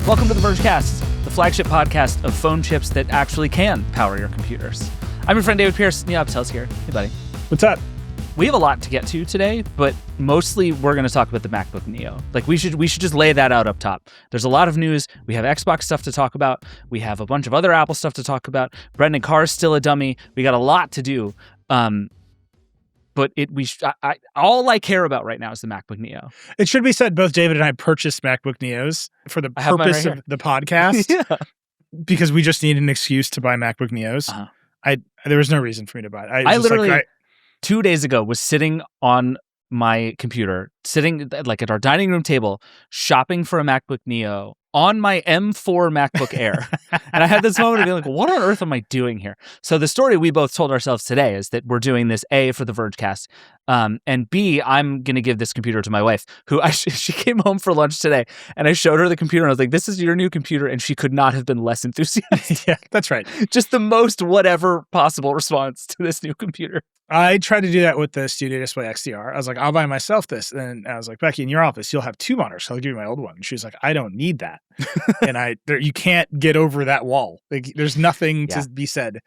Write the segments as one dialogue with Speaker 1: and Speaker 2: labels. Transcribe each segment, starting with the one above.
Speaker 1: Welcome to the Vergecast, the flagship podcast of phone chips that actually can power your computers. I'm your friend David Pierce. Neil Abtel's here. Hey, buddy.
Speaker 2: What's up?
Speaker 1: We have a lot to get to today, but mostly we're going to talk about the MacBook Neo. Like we should just lay that out up top. There's a lot of news. We have Xbox stuff to talk about. We have a bunch of other Apple stuff to talk about. Brendan Carr is still a dummy. We got a lot to do. But all I care about right now is the MacBook Neo.
Speaker 2: It should be said both David and I purchased MacBook Neos for the purpose of the podcast.
Speaker 1: Yeah.
Speaker 2: Because we just need an excuse to buy MacBook Neos. There was no reason for me to buy it.
Speaker 1: I literally 2 days ago was sitting on my computer, sitting like at our dining room table, shopping for a MacBook Neo on my M4 MacBook Air. And I had this moment of being like, what on earth am I doing here? So the story we both told ourselves today is that we're doing this A, for the Vergecast, and B, I'm going to give this computer to my wife, who she came home for lunch today, and I showed her the computer, and I was like, this is your new computer, and she could not have been less enthusiastic.
Speaker 2: Yeah, that's right.
Speaker 1: Just the most whatever possible response to this new computer.
Speaker 2: I tried to do that with the Studio Display XDR. I was like, I'll buy myself this. And I was like, Becky, in your office, you'll have two monitors. So I'll give you my old one. And she was like, I don't need that. And you can't get over that wall. Like, there's nothing to be said.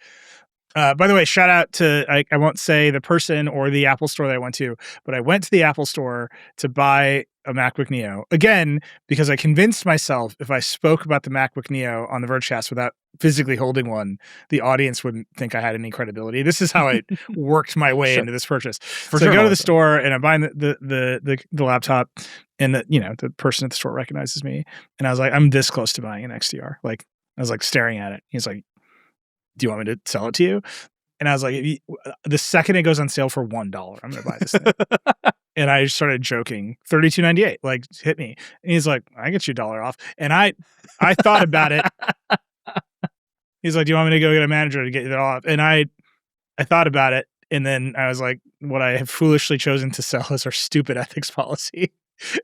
Speaker 2: By the way, shout out to, I won't say the person or the Apple store that I went to, but I went to the Apple store to buy a MacBook Neo. Again, because I convinced myself if I spoke about the MacBook Neo on the Vergecast without physically holding one, the audience wouldn't think I had any credibility. This is how I worked my way into this purchase. I go to the store and I'm buying the laptop, and the person at the store recognizes me. And I was like, I'm this close to buying an XDR. Like, I was like staring at it. He's like, do you want me to sell it to you? And I was like, the second it goes on sale for $1, I'm going to buy this thing. And I started joking, $32.98, like, hit me. And he's like, I get you $1 off. And I thought about it. He's like, do you want me to go get a manager to get you that off? And I thought about it. And then I was like, what I have foolishly chosen to sell is our stupid ethics policy.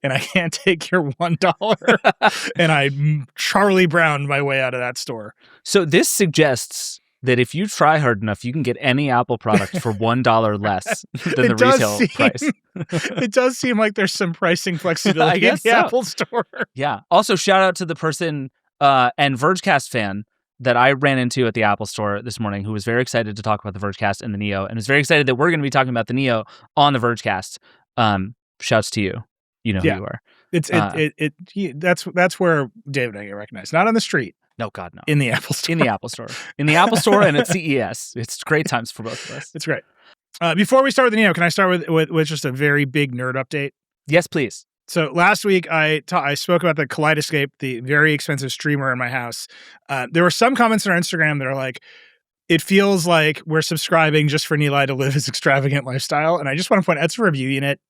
Speaker 2: And I can't take your $1. And I Charlie Browned my way out of that store.
Speaker 1: So this suggests that if you try hard enough, you can get any Apple product for $1 less than the retail price.
Speaker 2: It does seem like there's some pricing flexibility in the Apple store.
Speaker 1: Yeah. Also, shout out to the person and Vergecast fan that I ran into at the Apple store this morning, who was very excited to talk about the Vergecast and the Neo, and is very excited that we're going to be talking about the Neo on the Vergecast. Shouts to you. You know who you are.
Speaker 2: That's where David and I get recognized. Not on the street.
Speaker 1: No, God, no.
Speaker 2: In the Apple store.
Speaker 1: In the Apple store. In the Apple store and at CES. It's great times for both of us.
Speaker 2: It's great. Before we start with the Neo, can I start with just a very big nerd update?
Speaker 1: Yes, please.
Speaker 2: So last week, I spoke about the Kaleidescape, the very expensive streamer in my house. There were some comments on our Instagram that are like, it feels like we're subscribing just for Nilay to live his extravagant lifestyle. And I just want to point out, it's a review unit.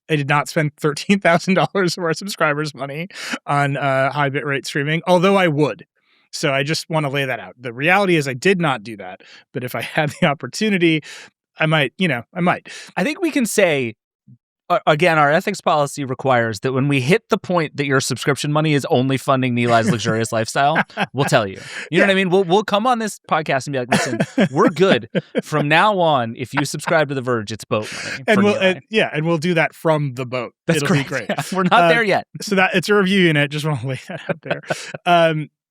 Speaker 2: I did not spend $13,000 of our subscribers' money on high bitrate streaming, although I would. So I just want to lay that out. The reality is I did not do that. But if I had the opportunity, I might.
Speaker 1: I think we can say, again, our ethics policy requires that when we hit the point that your subscription money is only funding Nilay's luxurious lifestyle, we'll tell you. You know what I mean? We'll come on this podcast and be like, listen, we're good. From now on, if you subscribe to The Verge, it's boat money.
Speaker 2: And we'll do that from the boat. It'll be great.
Speaker 1: Yeah, we're not there yet.
Speaker 2: So that it's a review unit. Just want to lay that out there.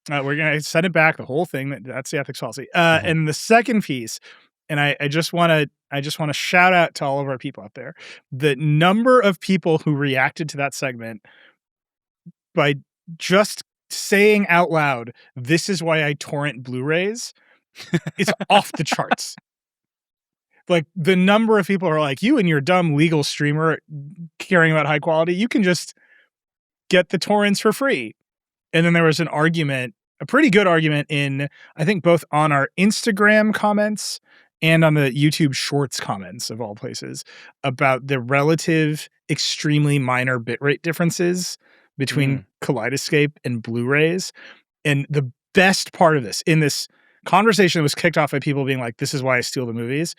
Speaker 2: We're going to send it back, the whole thing. That's the ethics policy. And the second piece, and I just want to shout out to all of our people out there. The number of people who reacted to that segment by just saying out loud, "This is why I torrent Blu-rays," is off the charts. Like, the number of people are like, you and your dumb legal streamer caring about high quality, you can just get the torrents for free. And then there was an argument, a pretty good argument in, I think, both on our Instagram comments and on the YouTube Shorts comments, of all places, about the relative extremely minor bitrate differences between Kaleidescape and Blu-rays. And the best part of this, in this conversation that was kicked off by people being like, this is why I steal the movies,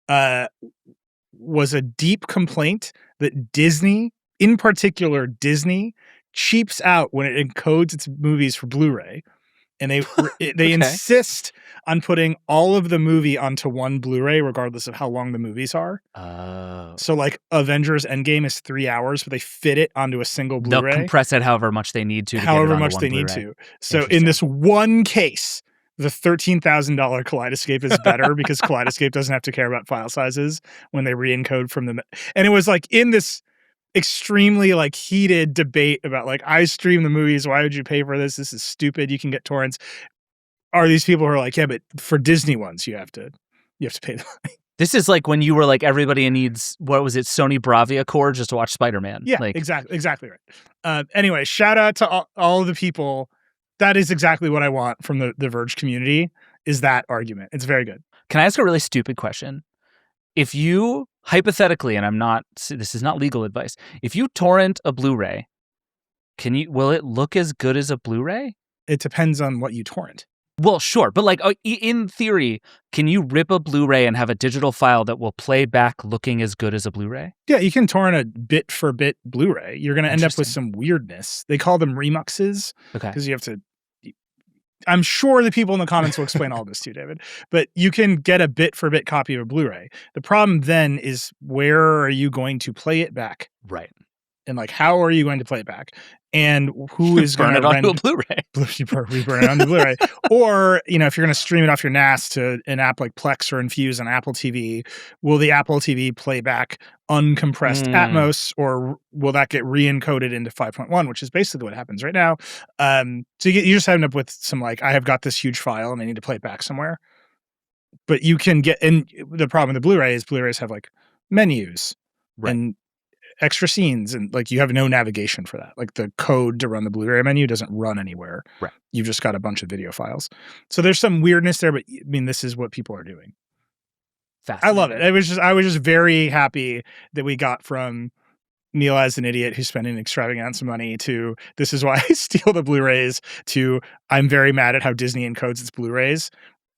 Speaker 2: was a deep complaint that Disney, in particular Disney, cheaps out when it encodes its movies for Blu-ray. And they insist on putting all of the movie onto one Blu-ray, regardless of how long the movies are.
Speaker 1: Oh.
Speaker 2: So like Avengers Endgame is 3 hours, but they fit it onto a single Blu-ray.
Speaker 1: They'll compress it however much they need to
Speaker 2: however
Speaker 1: get it
Speaker 2: much
Speaker 1: onto
Speaker 2: they
Speaker 1: one
Speaker 2: need
Speaker 1: Blu-ray.
Speaker 2: to. So in this one case, the $13,000 Kaleidescape is better because Kaleidescape doesn't have to care about file sizes when they re-encode from the. And it was like in this extremely like heated debate about like, I stream the movies, why would you pay for this? This is stupid. You can get torrents. Are these people who are like, yeah, but for Disney ones, you have to pay the money.
Speaker 1: This is like when you were like, everybody needs, what was it, Sony Bravia cord just to watch Spider-Man.
Speaker 2: Yeah,
Speaker 1: like,
Speaker 2: exactly right. Anyway, shout out to all the people. That is exactly what I want from the Verge community, is that argument. It's very good.
Speaker 1: Can I ask a really stupid question? If you, hypothetically, and this is not legal advice, if you torrent a Blu-ray, will it look as good as a Blu-ray?
Speaker 2: It depends on what you torrent.
Speaker 1: Well, sure. But like in theory, can you rip a Blu-ray and have a digital file that will play back looking as good as a Blu-ray?
Speaker 2: Yeah, you can torrent a bit for bit Blu-ray. You're going to end up with some weirdness. They call them remuxes.
Speaker 1: Okay.
Speaker 2: Because you have to. I'm sure the people in the comments will explain all this to you, David. But you can get a bit for bit copy of a Blu-ray. The problem then is, where are you going to play it back?
Speaker 1: Right.
Speaker 2: And like, how are you going to play it back? And who is going to
Speaker 1: burn it onto a Blu-ray?
Speaker 2: We burn it onto Blu-ray. Or, if you're going to stream it off your NAS to an app like Plex or Infuse on Apple TV, will the Apple TV play back uncompressed Atmos, or will that get re-encoded into 5.1, which is basically what happens right now? So you just end up with some like, I have got this huge file and I need to play it back somewhere. But you can get, and the problem with the Blu-ray is Blu-rays have like menus and extra scenes, and like you have no navigation for that. Like the code to run the Blu-ray menu doesn't run anywhere.
Speaker 1: Right.
Speaker 2: You've just got a bunch of video files. So there's some weirdness there, but I mean, this is what people are doing. I love it. I was just very happy that we got from Nilay is an idiot who's spending extravagant money to this is why I steal the Blu-rays to I'm very mad at how Disney encodes its Blu-rays.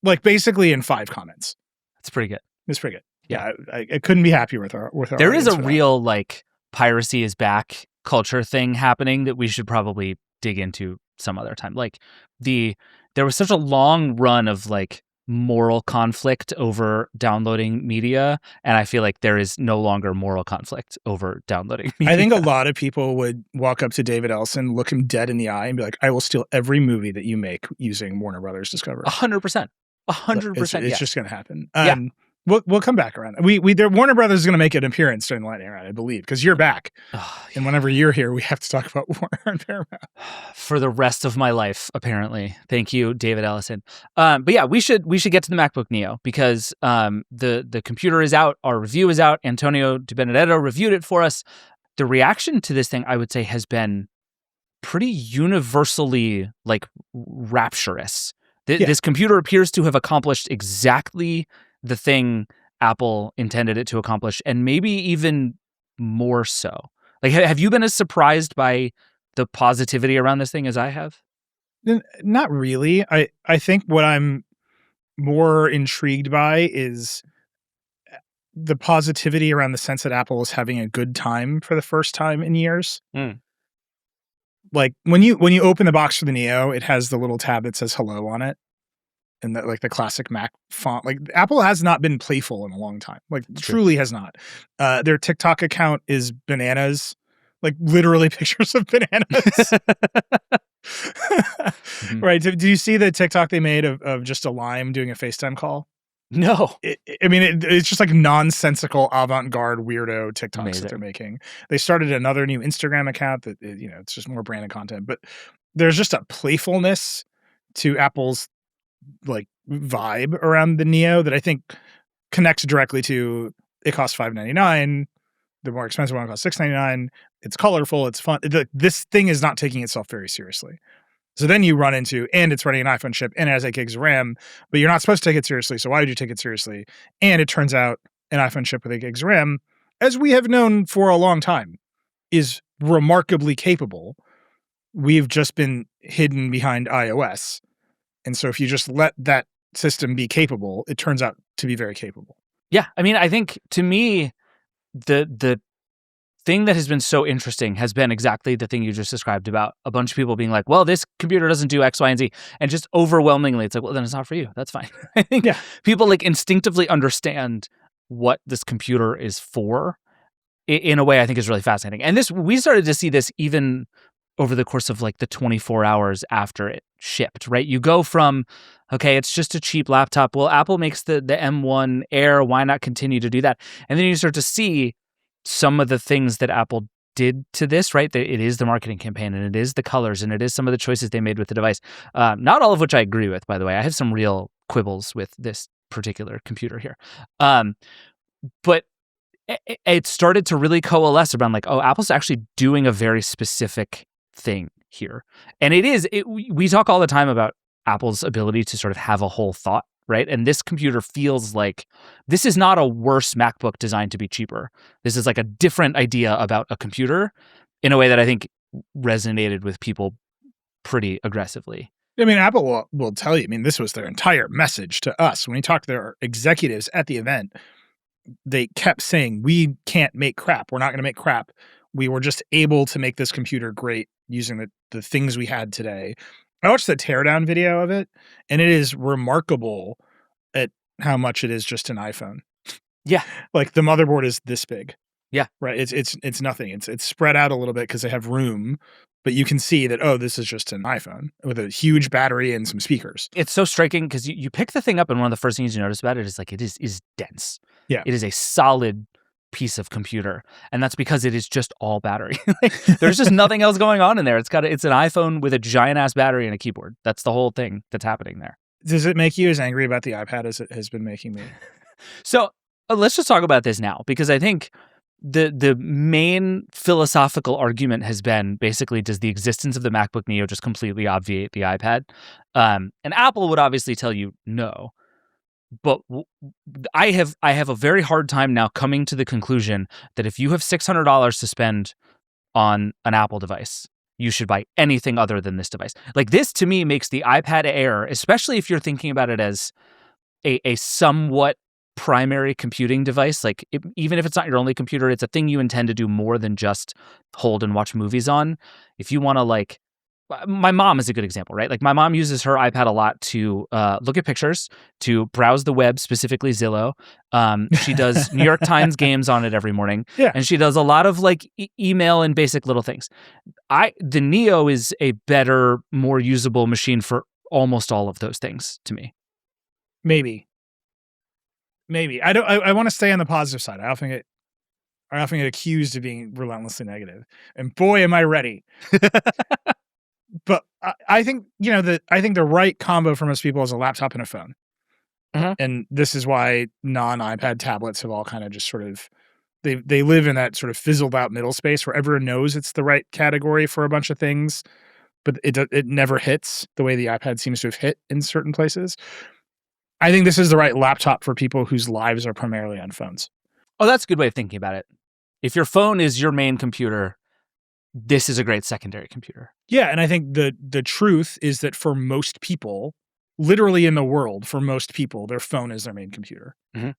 Speaker 2: Like basically in 5 comments.
Speaker 1: That's pretty good.
Speaker 2: It's pretty good. Yeah, I couldn't be happier with our.
Speaker 1: There is a real like piracy is back culture thing happening that we should probably dig into some other time. Like there was such a long run of like moral conflict over downloading media, and I feel like there is no longer moral conflict over downloading media.
Speaker 2: I think a lot of people would walk up to David Ellison, look him dead in the eye, and be like, "I will steal every movie that you make using Warner Brothers Discovery."
Speaker 1: 100%. 100%.
Speaker 2: It's just going to happen. We'll come back around. Warner Brothers is going to make an appearance during the lightning round, I believe, because you're back. And whenever you're here, we have to talk about Warner and Paramount
Speaker 1: for the rest of my life. Apparently, thank you, David Ellison. But yeah, we should get to the MacBook Neo because the computer is out, our review is out. Antonio Di Benedetto reviewed it for us. The reaction to this thing, I would say, has been pretty universally like rapturous. This computer appears to have accomplished exactly the thing Apple intended it to accomplish, and maybe even more so. Like, have you been as surprised by the positivity around this thing as I have?
Speaker 2: Not really. I think what I'm more intrigued by is the positivity around the sense that Apple is having a good time for the first time in years. Like when you open the box for the Neo, it has the little tab that says hello on it. And like the classic Mac font, like Apple has not been playful in a long time. Like truly has not. Their TikTok account is bananas, like literally pictures of bananas. Right? Did you see the TikTok they made of just a lime doing a FaceTime call?
Speaker 1: No.
Speaker 2: It's just like nonsensical avant-garde weirdo TikToks that they're making. They started another new Instagram account that it's just more branded content, but there's just a playfulness to Apple's like vibe around the Neo that I think connects directly to it costs $599. The more expensive one costs $699. It's colorful. It's fun. This thing is not taking itself very seriously. So then you run into, and it's running an iPhone chip and it has 8 gigs of RAM, but you're not supposed to take it seriously. So why would you take it seriously? And it turns out an iPhone chip with 8 gigs of RAM, as we have known for a long time, is remarkably capable. We've just been hidden behind iOS. And so if you just let that system be capable, it turns out to be very capable.
Speaker 1: Yeah. I mean, I think to me, the thing that has been so interesting has been exactly the thing you just described about a bunch of people being like, well, this computer doesn't do X, Y, and Z. And just overwhelmingly, it's like, well, then it's not for you. That's fine. I think people like instinctively understand what this computer is for in a way I think is really fascinating. And we started to see this even over the course of like the 24 hours after it shipped, right? You go from, okay, it's just a cheap laptop. Well, Apple makes the M1 Air. Why not continue to do that? And then you start to see some of the things that Apple did to this, right? It is the marketing campaign, and it is the colors, and it is some of the choices they made with the device. Not all of which I agree with, by the way. I have some real quibbles with this particular computer here. But it started to really coalesce around like, oh, Apple's actually doing a very specific thing here. And we talk all the time about Apple's ability to sort of have a whole thought, right? And this computer feels like this is not a worse MacBook designed to be cheaper. This is like a different idea about a computer in a way that I think resonated with people pretty aggressively.
Speaker 2: I mean, Apple will tell you, I mean, this was their entire message to us. When we talked to their executives at the event, they kept saying, we can't make crap. We're not going to make crap. We were just able to make this computer great using the things we had today. I watched the teardown video of it, and it is remarkable at how much it is just an iPhone.
Speaker 1: Yeah.
Speaker 2: Like the motherboard is this big.
Speaker 1: Yeah.
Speaker 2: Right. It's nothing. It's spread out a little bit because they have room, but you can see that, oh, this is just an iPhone with a huge battery and some speakers.
Speaker 1: It's so striking because you pick the thing up, and one of the first things you notice about it is like it is dense.
Speaker 2: Yeah.
Speaker 1: It is a solid piece of computer, and that's because it is just all battery. Like, there's just nothing else going on in there. It's an iPhone with a giant ass battery and a keyboard. That's the whole thing that's happening there.
Speaker 2: Does it make you as angry about the iPad as it has been making me?
Speaker 1: So let's just talk about this now, because I think the main philosophical argument has been basically, does the existence of the MacBook Neo just completely obviate the iPad? And Apple would obviously tell you no. But I have a very hard time now coming to the conclusion that if you have $600 to spend on an Apple device, you should buy anything other than this device. Like, this to me makes the iPad Air, especially if you're thinking about it as a somewhat primary computing device, like even if it's not your only computer, it's a thing you intend to do more than just hold and watch movies on. If you want to, like, my mom is a good example, right? Like, my mom uses her iPad a lot to look at pictures, to browse the web, specifically Zillow. She does New York Times games on it every morning.
Speaker 2: Yeah.
Speaker 1: And she does a lot of like email and basic little things. The Neo is a better, more usable machine for almost all of those things to me.
Speaker 2: Maybe. I want to stay on the positive side. I often get accused of being relentlessly negative. And boy, am I ready. But I think, I think the right combo for most people is a laptop and a phone.
Speaker 1: Mm-hmm.
Speaker 2: And this is why non-iPad tablets have all kind of just sort of, they live in that sort of fizzled out middle space where everyone knows it's the right category for a bunch of things, but it never hits the way the iPad seems to have hit in certain places. I think this is the right laptop for people whose lives are primarily on phones.
Speaker 1: Oh, that's a good way of thinking about it. If your phone is your main computer, this is a great secondary computer.
Speaker 2: Yeah, and I think the truth is that for most people, literally in the world, for most people, their phone is their main computer.
Speaker 1: Mm-hmm.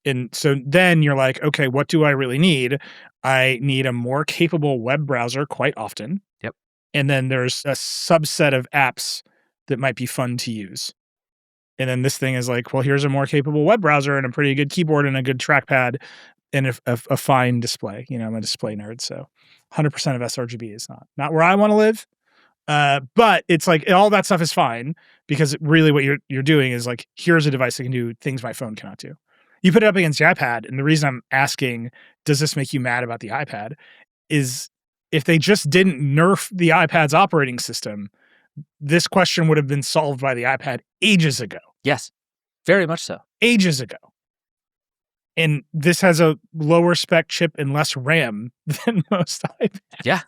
Speaker 2: And so then you're like, okay, what do I really need? I need a more capable web browser quite often.
Speaker 1: Yep.
Speaker 2: And then there's a subset of apps that might be fun to use. And then this thing is like, well, here's a more capable web browser and a pretty good keyboard and a good trackpad and a fine display. I'm a display nerd, so 100% of sRGB is not where I want to live. But it's like all that stuff is fine because really what you're doing is like, here's a device that can do things my phone cannot do. You put it up against the iPad, and the reason I'm asking, does this make you mad about the iPad, is if they just didn't nerf the iPad's operating system, this question would have been solved by the iPad ages ago.
Speaker 1: Yes, very much so.
Speaker 2: Ages ago. And this has a lower spec chip and less RAM than most iPads.
Speaker 1: Yeah.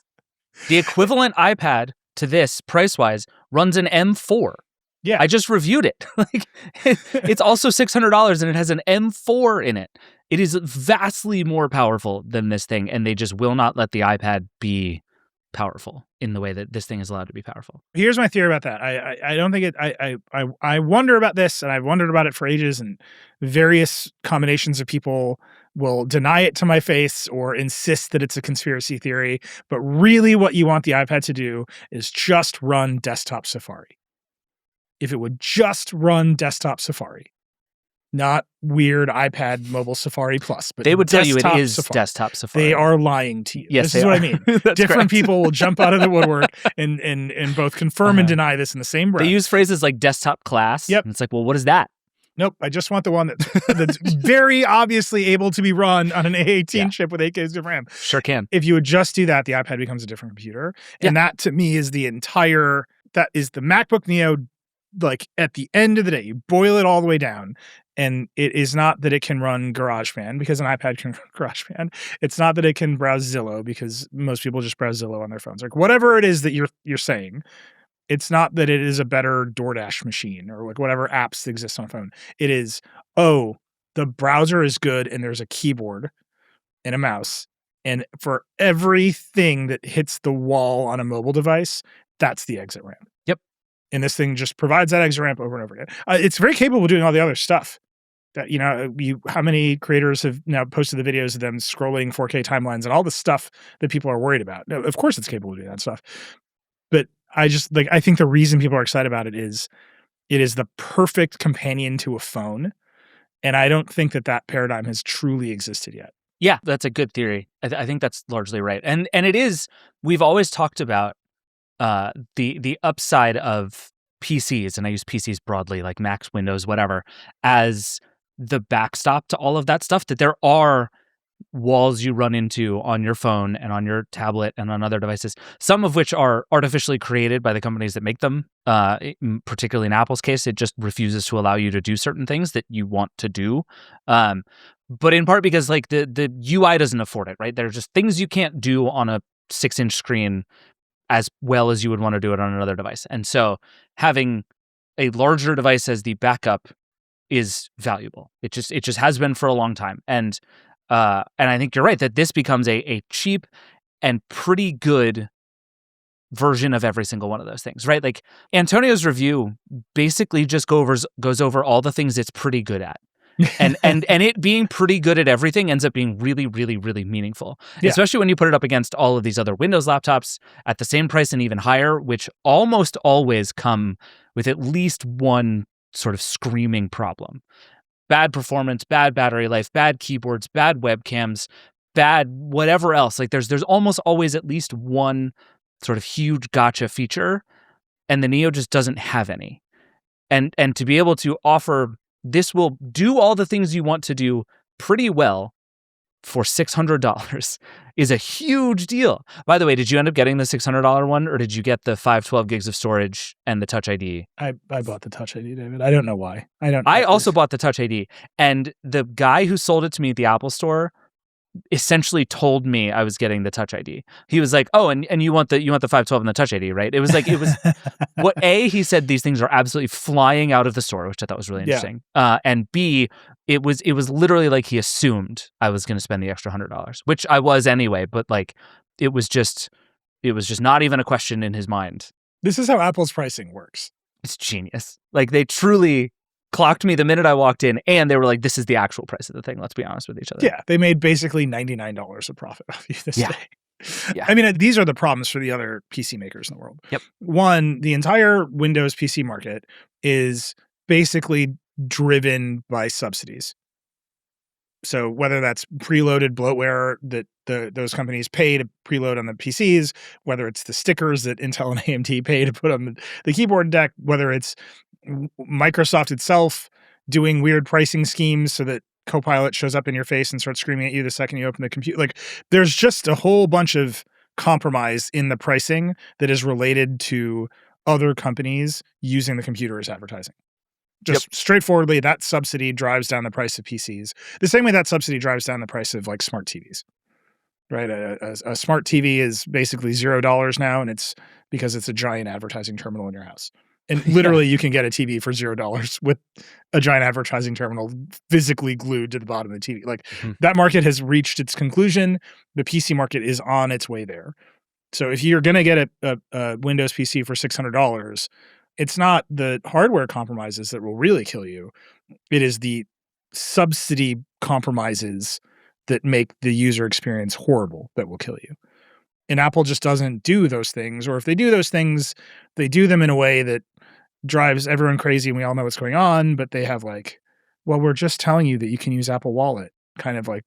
Speaker 1: The equivalent iPad to this, price-wise, runs an M4.
Speaker 2: Yeah.
Speaker 1: I just reviewed it. It's also $600 and it has an M4 in it. It is vastly more powerful than this thing, and they just will not let the iPad be powerful in the way that this thing is allowed to be powerful.
Speaker 2: Here's my theory about that. I don't think it. I wonder about this, and I've wondered about it for ages, and various combinations of people will deny it to my face or insist that it's a conspiracy theory. But really, what you want the iPad to do is just run desktop Safari. If it would just run desktop Safari, not weird iPad mobile Safari Plus, but
Speaker 1: they would tell you it is
Speaker 2: Safari.
Speaker 1: desktop Safari.
Speaker 2: They are lying to you.
Speaker 1: Yes,
Speaker 2: this is what I mean. Different
Speaker 1: correct.
Speaker 2: people will jump out of the woodwork and both confirm and deny this in the same breath.
Speaker 1: They use phrases like desktop class.
Speaker 2: Yep.
Speaker 1: And it's like, well, what is that?
Speaker 2: Nope. I just want the one that's very obviously able to be run on an A18 chip with 8 gigs of RAM.
Speaker 1: Sure can.
Speaker 2: If you would just do that, the iPad becomes a different computer. And that to me is the MacBook Neo. Like at the end of the day, you boil it all the way down, and it is not that it can run GarageBand because an iPad can run GarageBand. It's not that it can browse Zillow because most people just browse Zillow on their phones. Like whatever it is that you're saying, it's not that it is a better DoorDash machine or like whatever apps exist on a phone. It is, the browser is good and there's a keyboard and a mouse. And for everything that hits the wall on a mobile device, that's the exit ramp.
Speaker 1: Yep.
Speaker 2: And this thing just provides that exit ramp over and over again. It's very capable of doing all the other stuff. That how many creators have now posted the videos of them scrolling 4K timelines and all the stuff that people are worried about. Now, of course, it's capable of doing that stuff. But I think the reason people are excited about it is the perfect companion to a phone. And I don't think that paradigm has truly existed yet.
Speaker 1: Yeah, that's a good theory. I think that's largely right. And it is, we've always talked about the upside of PCs, and I use PCs broadly, like Macs, Windows, whatever, as the backstop to all of that stuff, that there are walls you run into on your phone and on your tablet and on other devices, some of which are artificially created by the companies that make them. Particularly in Apple's case, it just refuses to allow you to do certain things that you want to do. But in part because like the UI doesn't afford it, right? There are just things you can't do on a 6-inch screen as well as you would want to do it on another device. And so having a larger device as the backup is valuable. It just has been for a long time. And I think you're right that this becomes a cheap and pretty good version of every single one of those things, right? Like Antonio's review basically just goes over all the things it's pretty good at. and it being pretty good at everything ends up being really, really, really meaningful, especially when you put it up against all of these other Windows laptops at the same price and even higher, which almost always come with at least one sort of screaming problem. Bad performance, bad battery life, bad keyboards, bad webcams, bad whatever else. Like there's almost always at least one sort of huge gotcha feature, and the Neo just doesn't have any. And to be able to offer this will do all the things you want to do pretty well for $600 is a huge deal. By the way, did you end up getting the $600 one, or did you get the 512 gigs of storage and the Touch ID?
Speaker 2: I bought the Touch ID, David. I don't know why.
Speaker 1: I also bought the Touch ID, and the guy who sold it to me at the Apple Store essentially told me I was getting the Touch ID. He was like, "Oh, and you want the 512 and the Touch ID, right?" It was what he said these things are absolutely flying out of the store, which I thought was really interesting. And B, it was literally like he assumed I was going to spend the extra $100, which I was anyway, but like it was just not even a question in his mind.
Speaker 2: This is how Apple's pricing works.
Speaker 1: It's genius. Like they truly clocked me the minute I walked in, and they were like, this is the actual price of the thing. Let's be honest with each other.
Speaker 2: Yeah, they made basically $99 of profit off you this day.
Speaker 1: Yeah.
Speaker 2: I mean, these are the problems for the other PC makers in the world.
Speaker 1: Yep.
Speaker 2: One, the entire Windows PC market is basically driven by subsidies. So whether that's preloaded bloatware that those companies pay to preload on the PCs, whether it's the stickers that Intel and AMD pay to put on the keyboard deck, whether it's Microsoft itself doing weird pricing schemes so that Copilot shows up in your face and starts screaming at you the second you open the computer. Like there's just a whole bunch of compromise in the pricing that is related to other companies using the computer as advertising. Just straightforwardly, that subsidy drives down the price of PCs. The same way that subsidy drives down the price of like smart TVs. Right? A smart TV is basically $0 now, and it's because it's a giant advertising terminal in your house. And literally, you can get a TV for $0 with a giant advertising terminal physically glued to the bottom of the TV. Like that market has reached its conclusion. The PC market is on its way there. So if you're going to get a Windows PC for $600, it's not the hardware compromises that will really kill you. It is the subsidy compromises that make the user experience horrible that will kill you. And Apple just doesn't do those things. Or if they do those things, they do them in a way that drives everyone crazy and we all know what's going on. But they have like, well, we're just telling you that you can use Apple Wallet. Kind of like,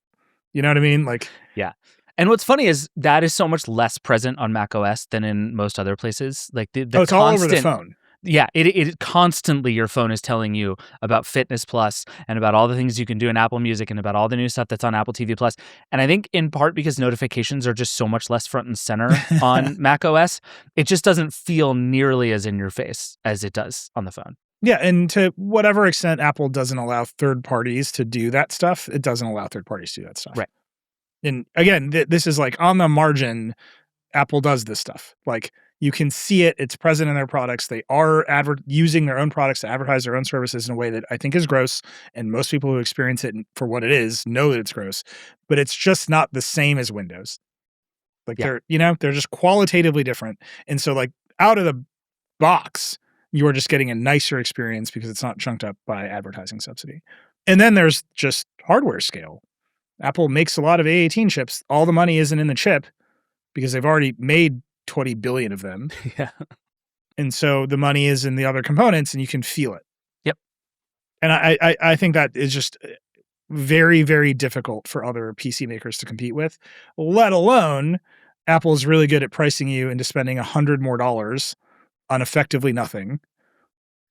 Speaker 2: you know what I mean? Like,
Speaker 1: yeah. And what's funny is that is so much less present on macOS than in most other places. Like
Speaker 2: it's all over the phone.
Speaker 1: Yeah, it constantly, your phone is telling you about Fitness Plus and about all the things you can do in Apple Music and about all the new stuff that's on Apple TV Plus. And I think in part because notifications are just so much less front and center on macOS, it just doesn't feel nearly as in your face as it does on the phone.
Speaker 2: Yeah, and to whatever extent Apple doesn't allow third parties to do that stuff, it doesn't allow third parties to do that stuff.
Speaker 1: Right.
Speaker 2: And again, this is like on the margin, Apple does this stuff. Like, you can see it. It's present in their products. They are using their own products to advertise their own services in a way that I think is gross. And most people who experience it for what it is know that it's gross. But it's just not the same as Windows. Like they're just qualitatively different. And so like out of the box, you are just getting a nicer experience because it's not chunked up by advertising subsidy. And then there's just hardware scale. Apple makes a lot of A18 chips. All the money isn't in the chip because they've already made 20 billion of them.
Speaker 1: Yeah.
Speaker 2: And so the money is in the other components and you can feel it.
Speaker 1: Yep.
Speaker 2: And I think that is just very, very difficult for other PC makers to compete with, let alone Apple is really good at pricing you into spending $100 more on effectively nothing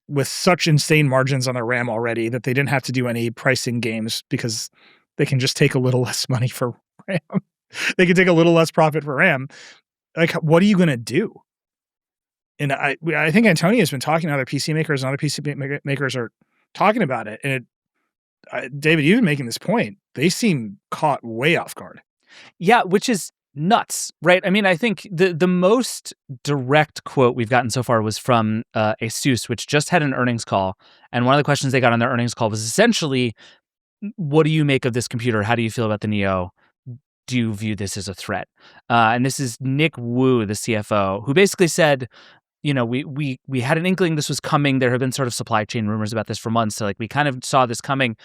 Speaker 2: with such insane margins on their RAM already that they didn't have to do any pricing games because they can just take a little less money for RAM. They can take a little less profit for RAM. Like, what are you going to do? And I think Antonio has been talking to other PC makers, and other PC makers are talking about it. And David, you've been making this point. They seem caught way off guard.
Speaker 1: Yeah, which is nuts, right? I mean, I think the most direct quote we've gotten so far was from ASUS, which just had an earnings call. And one of the questions they got on their earnings call was essentially, what do you make of this computer? How do you feel about the Neo? Do you view this as a threat? And this is Nick Wu, the CFO, who basically said, we had an inkling this was coming. There have been sort of supply chain rumors about this for months. So like we kind of saw this coming.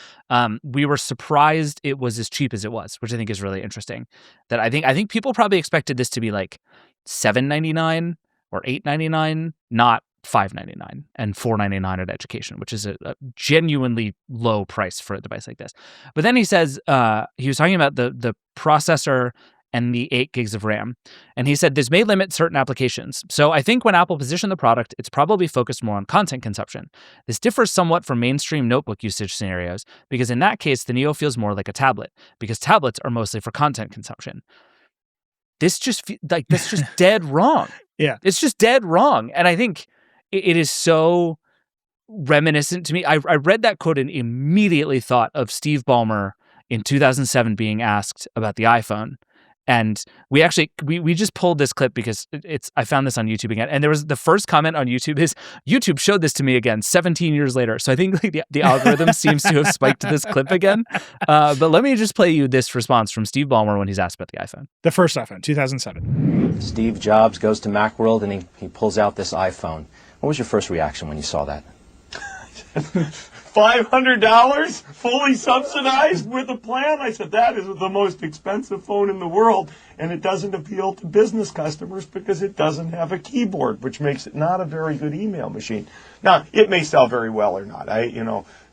Speaker 1: We were surprised it was as cheap as it was, which I think is really interesting. That I think people probably expected this to be like $7.99 or $8.99, not $5.99 and $4.99 at Education, which is a genuinely low price for a device like this. But then he says he was talking about the processor and the 8 gigs of RAM. And he said this may limit certain applications. So I think when Apple positioned the product, it's probably focused more on content consumption. This differs somewhat from mainstream notebook usage scenarios because in that case, the Neo feels more like a tablet because tablets are mostly for content consumption. That's just dead wrong.
Speaker 2: Yeah.
Speaker 1: It's just dead wrong. And I think it is so reminiscent to me. I read that quote and immediately thought of Steve Ballmer in 2007 being asked about the iPhone. And we just pulled this clip because I found this on YouTube again. And there was the first comment on YouTube is YouTube showed this to me again 17 years later. So I think like the algorithm seems to have spiked this clip again. But let me just play you this response from Steve Ballmer when he's asked about the iPhone.
Speaker 2: The first iPhone, 2007.
Speaker 3: Steve Jobs goes to Macworld and he pulls out this iPhone. What was your first reaction when you saw that?
Speaker 4: $500 fully subsidized with a plan? I said, that is the most expensive phone in the world, and it doesn't appeal to business customers because it doesn't have a keyboard, which makes it not a very good email machine. Now, it may sell very well or not.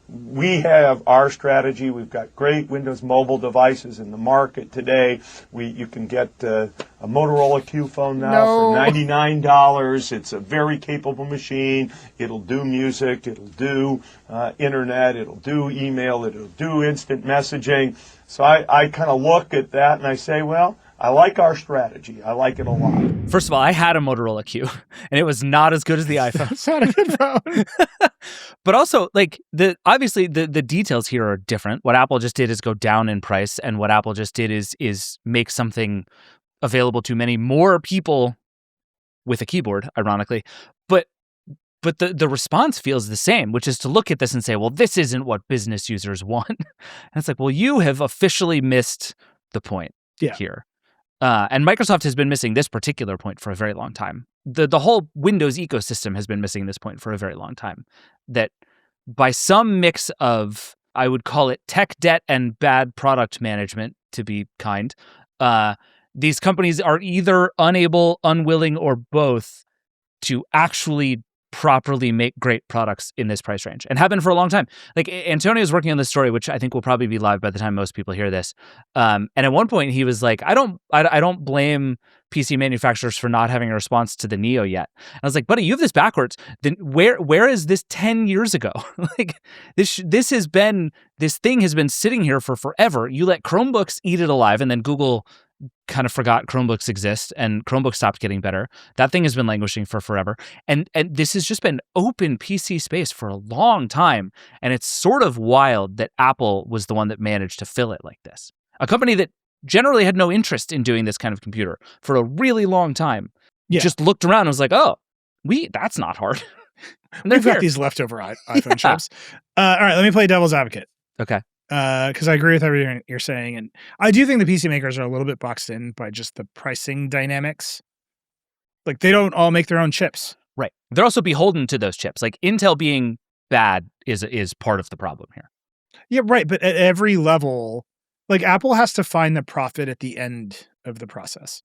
Speaker 4: We have our strategy. We've got great Windows mobile devices in the market today. You can get a Motorola Q phone now for $99. It's a very capable machine. It'll do music. It'll do internet. It'll do email. It'll do instant messaging. So I kind of look at that and I say, well, I like our strategy. I like it a lot.
Speaker 1: First of all, I had a Motorola Q, and it was not as good as the iPhone.
Speaker 2: It's not a good phone.
Speaker 1: But also, like obviously the details here are different. What Apple just did is go down in price, and what Apple just did is make something available to many more people with a keyboard, ironically. But the response feels the same, which is to look at this and say, well, this isn't what business users want. And it's like, well, you have officially missed the point here. And Microsoft has been missing this particular point for a very long time. The whole Windows ecosystem has been missing this point for a very long time. That by some mix of, I would call it tech debt and bad product management, to be kind, these companies are either unable, unwilling, or both to actually properly make great products in this price range, and have been for a long time. Like, Antonio's working on this story, which I think will probably be live by the time most people hear this. And at one point he was like, I don't blame PC manufacturers for not having a response to the Neo yet. And I was like, buddy, you have this backwards. Then where is this 10 years ago? Like, this thing has been sitting here for forever. You let Chromebooks eat it alive, and then Google kind of forgot Chromebooks exist, and Chromebooks stopped getting better. That thing has been languishing for forever. And this has just been open PC space for a long time. And it's sort of wild that Apple was the one that managed to fill it like this. A company that generally had no interest in doing this kind of computer for a really long time. Just looked around and was like, oh, that's not hard. And
Speaker 2: We've got these leftover iPhone chips. All right, let me play devil's advocate.
Speaker 1: Okay.
Speaker 2: Because I agree with everything you're saying. And I do think the PC makers are a little bit boxed in by just the pricing dynamics. Like, they don't all make their own chips.
Speaker 1: Right. They're also beholden to those chips. Like, Intel being bad is part of the problem here.
Speaker 2: Yeah, right. But at every level, like, Apple has to find the profit at the end of the process.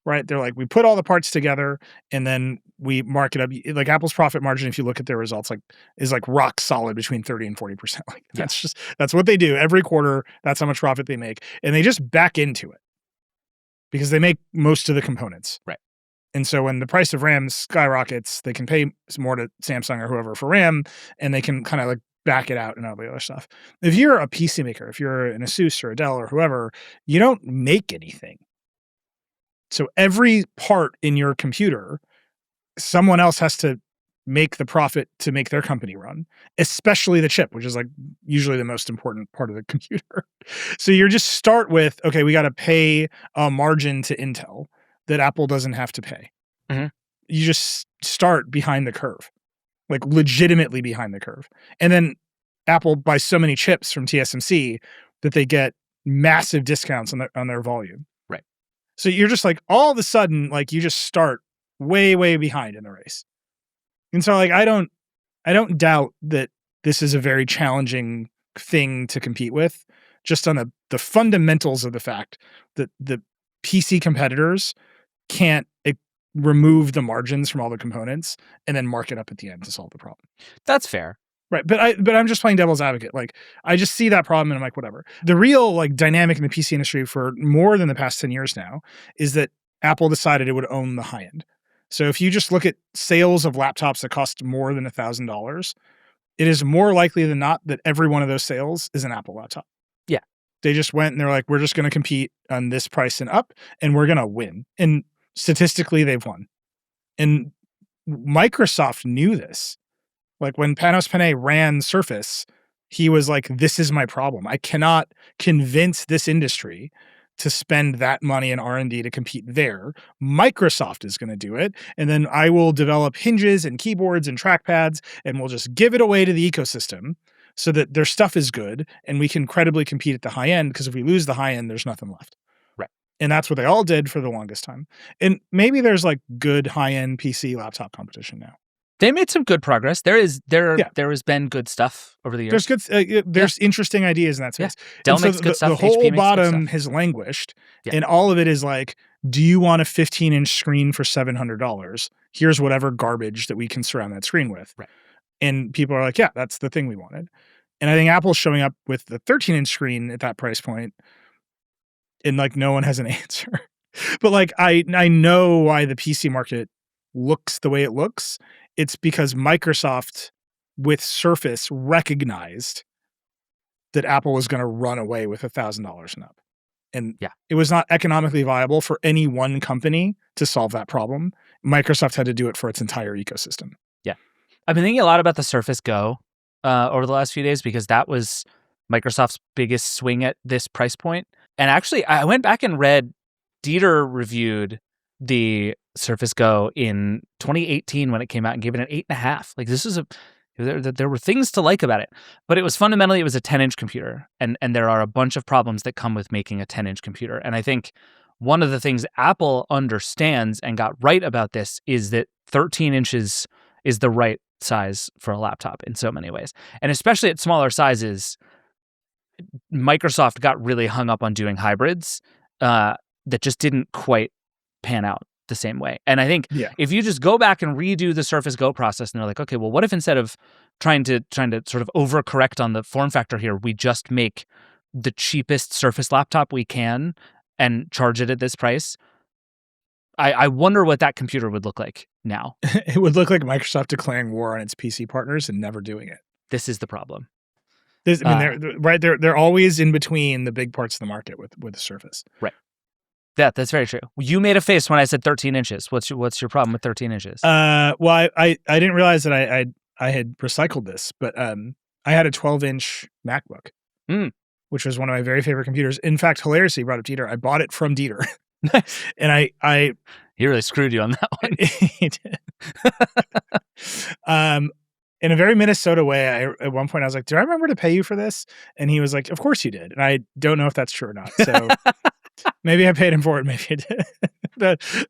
Speaker 2: Right? They're like, we put all the parts together and then we mark it up. Like, Apple's profit margin, if you look at their results, is rock solid between 30 and 40%. Like, that's what they do every quarter. That's how much profit they make. And they just back into it because they make most of the components.
Speaker 1: Right.
Speaker 2: And so when the price of RAM skyrockets, they can pay more to Samsung or whoever for RAM, and they can kind of like back it out and all the other stuff. If you're a PC maker, if you're an Asus or a Dell or whoever, you don't make anything. So every part in your computer, someone else has to make the profit to make their company run, especially the chip, which is like usually the most important part of the computer. So you just start with, okay, we got to pay a margin to Intel that Apple doesn't have to pay.
Speaker 1: Mm-hmm.
Speaker 2: You just start behind the curve, like legitimately behind the curve. And then Apple buys so many chips from TSMC that they get massive discounts on their volume. So you're just like, all of a sudden, like, you just start way, way behind in the race. And so, like, I don't doubt that this is a very challenging thing to compete with, just on the fundamentals of the fact that the PC competitors can't remove the margins from all the components and then mark it up at the end to solve the problem.
Speaker 1: That's fair.
Speaker 2: Right. But I'm just playing devil's advocate. Like, I just see that problem and I'm like, whatever. The real like dynamic in the PC industry for more than the past 10 years now is that Apple decided it would own the high end. So if you just look at sales of laptops that cost more than $1,000, it is more likely than not that every one of those sales is an Apple laptop.
Speaker 1: Yeah.
Speaker 2: They just went and they're like, we're just going to compete on this price and up, and we're going to win. And statistically, they've won. And Microsoft knew this. Like, when Panos Panay ran Surface, he was like, this is my problem. I cannot convince this industry to spend that money in R&D to compete there. Microsoft is going to do it. And then I will develop hinges and keyboards and trackpads, and we'll just give it away to the ecosystem so that their stuff is good and we can credibly compete at the high end, because if we lose the high end, there's nothing left.
Speaker 1: Right.
Speaker 2: And that's what they all did for the longest time. And maybe there's like good high-end PC laptop competition now.
Speaker 1: They made some good progress. There has been good stuff over the years.
Speaker 2: There's interesting ideas in that space.
Speaker 1: Yeah. Dell makes good stuff.
Speaker 2: The whole
Speaker 1: HP makes
Speaker 2: bottom
Speaker 1: good stuff.
Speaker 2: has languished, and all of it is like, do you want a 15-inch screen for $700? Here's whatever garbage that we can surround that screen with.
Speaker 1: Right.
Speaker 2: And people are like, yeah, that's the thing we wanted. And I think Apple's showing up with the 13-inch screen at that price point, and like no one has an answer. But like I know why the PC market looks the way it looks. It's because Microsoft with Surface recognized that Apple was going to run away with $1,000 and up. And it was not economically viable for any one company to solve that problem. Microsoft had to do it for its entire ecosystem.
Speaker 1: Yeah. I've been thinking a lot about the Surface Go over the last few days, because that was Microsoft's biggest swing at this price point. And actually, I went back and read, Dieter reviewed the Surface Go in 2018 when it came out and gave it an 8.5. Like, this is there were things to like about it, but it was a 10-inch computer, and there are a bunch of problems that come with making a 10-inch computer. And I think one of the things Apple understands and got right about this is that 13 inches is the right size for a laptop in so many ways. And especially at smaller sizes, Microsoft got really hung up on doing hybrids that just didn't quite pan out the same way. And I think if you just go back and redo the Surface Go process and they're like, okay, well, what if instead of trying to sort of overcorrect on the form factor here, we just make the cheapest Surface laptop we can and charge it at this price? I wonder what that computer would look like now.
Speaker 2: It would look like Microsoft declaring war on its PC partners and never doing it.
Speaker 1: This is the problem.
Speaker 2: They're always in between the big parts of the market with the Surface.
Speaker 1: Right. Yeah, that's very true. You made a face when I said 13 inches. What's your problem with 13 inches?
Speaker 2: Well, I didn't realize that I had recycled this, but I had a 12-inch MacBook, which was one of my very favorite computers. In fact, hilariously, brought up Dieter. I bought it from Dieter. And
Speaker 1: he really screwed you on that one.
Speaker 2: He did. In a very Minnesota way, at one point I was like, "Do I remember to pay you for this?" And he was like, "Of course you did." And I don't know if that's true or not. So maybe I paid him for it. Maybe I did.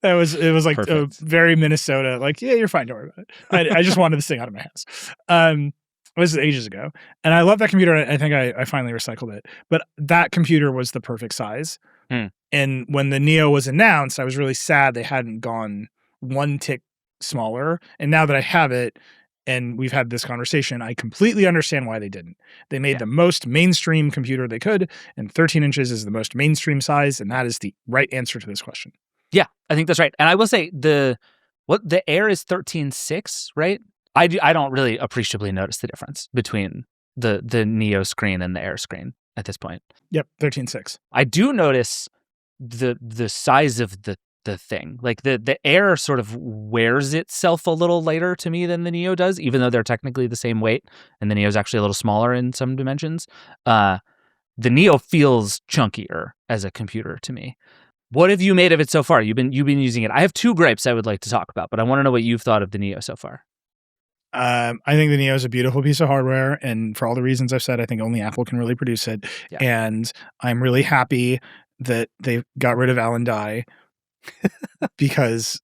Speaker 2: It was like a very Minnesota. Like, yeah, you're fine. Don't worry about it. I just wanted this thing out of my house. This is ages ago, and I love that computer. I think I finally recycled it. But that computer was the perfect size. And when the Neo was announced, I was really sad they hadn't gone one tick smaller. And now that I have it, and we've had this conversation, I completely understand why they didn't. They made the most mainstream computer they could, and 13 inches is the most mainstream size, and that is the right answer to this question.
Speaker 1: Yeah, I think that's right. And I will say the Air is 13.6, right? I don't really appreciably notice the difference between the Neo screen and the Air screen at this point.
Speaker 2: Yep, 13.6.
Speaker 1: I do notice the size of the thing. Like the Air sort of wears itself a little lighter to me than the Neo does, even though they're technically the same weight, and the Neo is actually a little smaller in some dimensions. The Neo feels chunkier as a computer to me. What have you made of it so far? You've been using it. I have two gripes I would like to talk about, but I want to know what you've thought of the Neo so far.
Speaker 2: I think the Neo is a beautiful piece of hardware, and for all the reasons I've said, I think only Apple can really produce it. Yeah. And I'm really happy that they got rid of Alan Dye because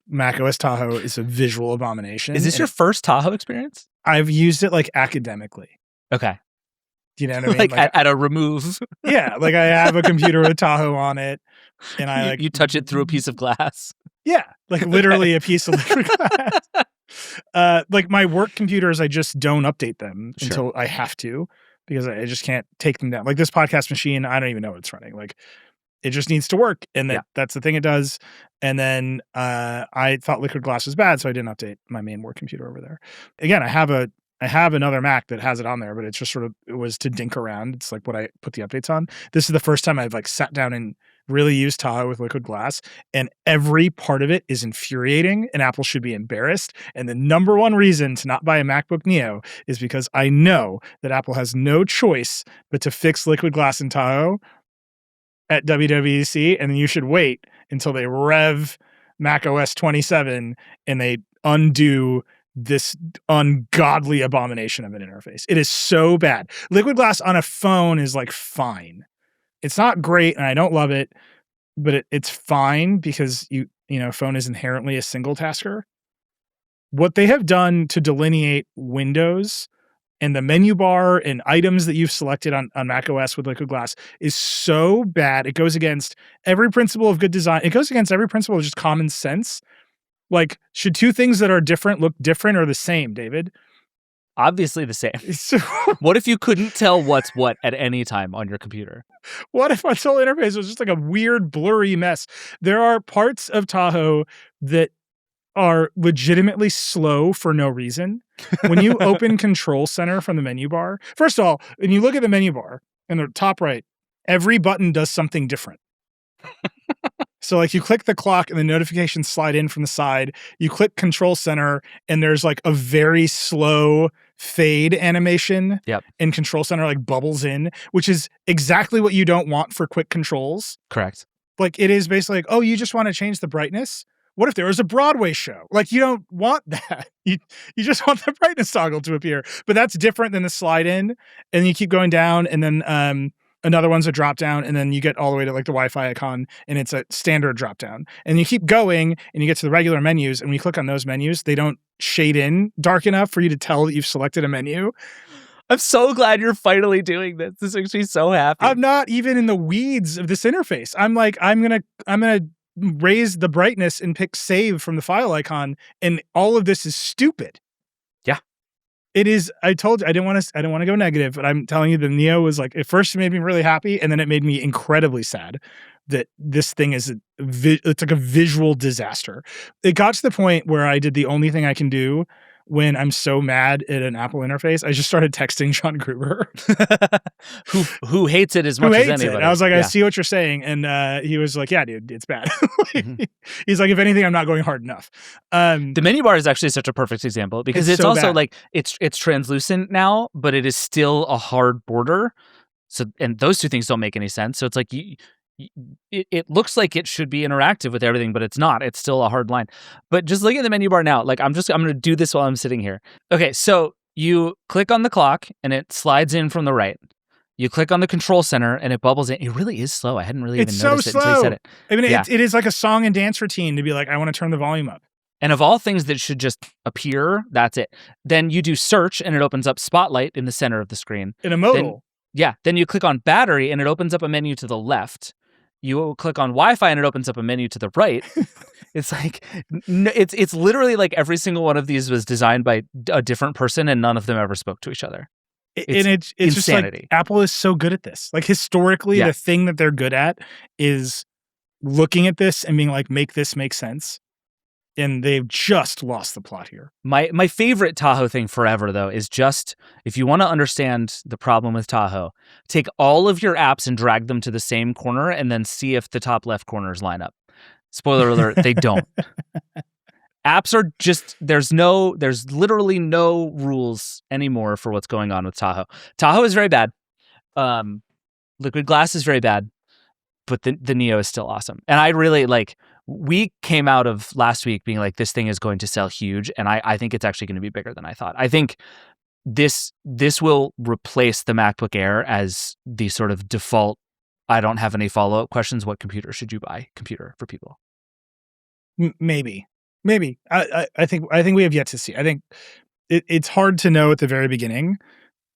Speaker 2: macOS Tahoe is a visual abomination.
Speaker 1: Is this your first Tahoe experience?
Speaker 2: I've used it like academically.
Speaker 1: Okay.
Speaker 2: Do you know what I mean?
Speaker 1: Like at a remove.
Speaker 2: Yeah, like I have a computer with Tahoe on it, and I
Speaker 1: you touch it through a piece of glass.
Speaker 2: Yeah, like literally a piece of liquid glass. Like my work computers, I just don't update them until I have to, because I just can't take them down. Like this podcast machine, I don't even know what it's running. Like it just needs to work, and that's the thing it does. And then I thought liquid glass was bad, so I didn't update my main work computer over there. Again, I have another Mac that has it on there, but it's just it was to dink around. It's like what I put the updates on. This is the first time I've like sat down and really used Tahoe with liquid glass, and every part of it is infuriating, and Apple should be embarrassed. And the number one reason to not buy a MacBook Neo is because I know that Apple has no choice but to fix liquid glass in Tahoe at WWDC, and then you should wait until they rev macOS 27 and they undo this ungodly abomination of an interface. It is so bad. Liquid glass on a phone is like fine. It's not great, and I don't love it, but it's fine because phone is inherently a single tasker. What they have done to delineate windows and the menu bar and items that you've selected on macOS with liquid glass is so bad. It goes against every principle of good design. It goes against every principle of just common sense. Like, should two things that are different look different or the same, David?
Speaker 1: Obviously the same. What if you couldn't tell what's what at any time on your computer?
Speaker 2: What if my whole interface was just like a weird, blurry mess? There are parts of Tahoe that are legitimately slow for no reason. When you open Control Center from the menu bar, first of all, when you look at the menu bar in the top right, every button does something different. So like you click the clock and the notifications slide in from the side. You click Control Center and there's like a very slow fade animation in Control Center, like bubbles in, which is exactly what you don't want for quick controls.
Speaker 1: Correct.
Speaker 2: Like it is basically like, oh, you just want to change the brightness? What if there was a Broadway show? Like you don't want that. You just want the brightness toggle to appear. But that's different than the slide in. And you keep going down, and then Another one's a drop down, and then you get all the way to like the Wi-Fi icon, and it's a standard drop down. And you keep going, and you get to the regular menus, and when you click on those menus, they don't shade in dark enough for you to tell that you've selected a menu.
Speaker 1: I'm so glad you're finally doing this. This makes me so happy.
Speaker 2: I'm not even in the weeds of this interface. I'm like, I'm gonna raise the brightness and pick save from the file icon, and all of this is stupid.
Speaker 1: Yeah.
Speaker 2: It is. I told you I didn't want to go negative, but I'm telling you, the Neo was like, at first it made me really happy, and then it made me incredibly sad that this thing is it's like a visual disaster. It got to the point where I did the only thing I can do when I'm so mad at an Apple interface. I just started texting John Gruber,
Speaker 1: who hates it as much as anybody.
Speaker 2: I was like, I see what you're saying, and he was like, yeah, dude, it's bad. He's like, if anything, I'm not going hard enough.
Speaker 1: The menu bar is actually such a perfect example because it's so also bad. Like it's translucent now, but it is still a hard border. So, and those two things don't make any sense. So it's like it looks like it should be interactive with everything, but it's not. It's still a hard line. But just looking at the menu bar now, like I'm going to do this while I'm sitting here. Okay, so you click on the clock and it slides in from the right. You click on the control center and it bubbles in. It really is slow. I hadn't really even noticed it until you said it.
Speaker 2: I mean, it is like a song and dance routine to be like, I want to turn the volume up.
Speaker 1: And of all things that should just appear, that's it. Then you do search and it opens up Spotlight in the center of the screen.
Speaker 2: In a modal.
Speaker 1: Then you click on battery and it opens up a menu to the left. You click on Wi-Fi and it opens up a menu to the right. It's like, it's literally like every single one of these was designed by a different person and none of them ever spoke to each other.
Speaker 2: It's just like, Apple is so good at this. Like historically, the thing that they're good at is looking at this and being like, make this make sense. And they've just lost the plot here.
Speaker 1: My favorite Tahoe thing forever, though, is just, if you want to understand the problem with Tahoe, take all of your apps and drag them to the same corner and then see if the top left corners line up. Spoiler alert, they don't. Apps are just, there's literally no rules anymore for what's going on with Tahoe. Tahoe is very bad. Liquid Glass is very bad. But the Neo is still awesome. And I really we came out of last week being like, this thing is going to sell huge. And I think it's actually going to be bigger than I thought. I think this will replace the MacBook Air as the sort of default, I don't have any follow-up questions. What computer should you buy? Computer for people.
Speaker 2: Maybe. I think we have yet to see. I think it's hard to know at the very beginning.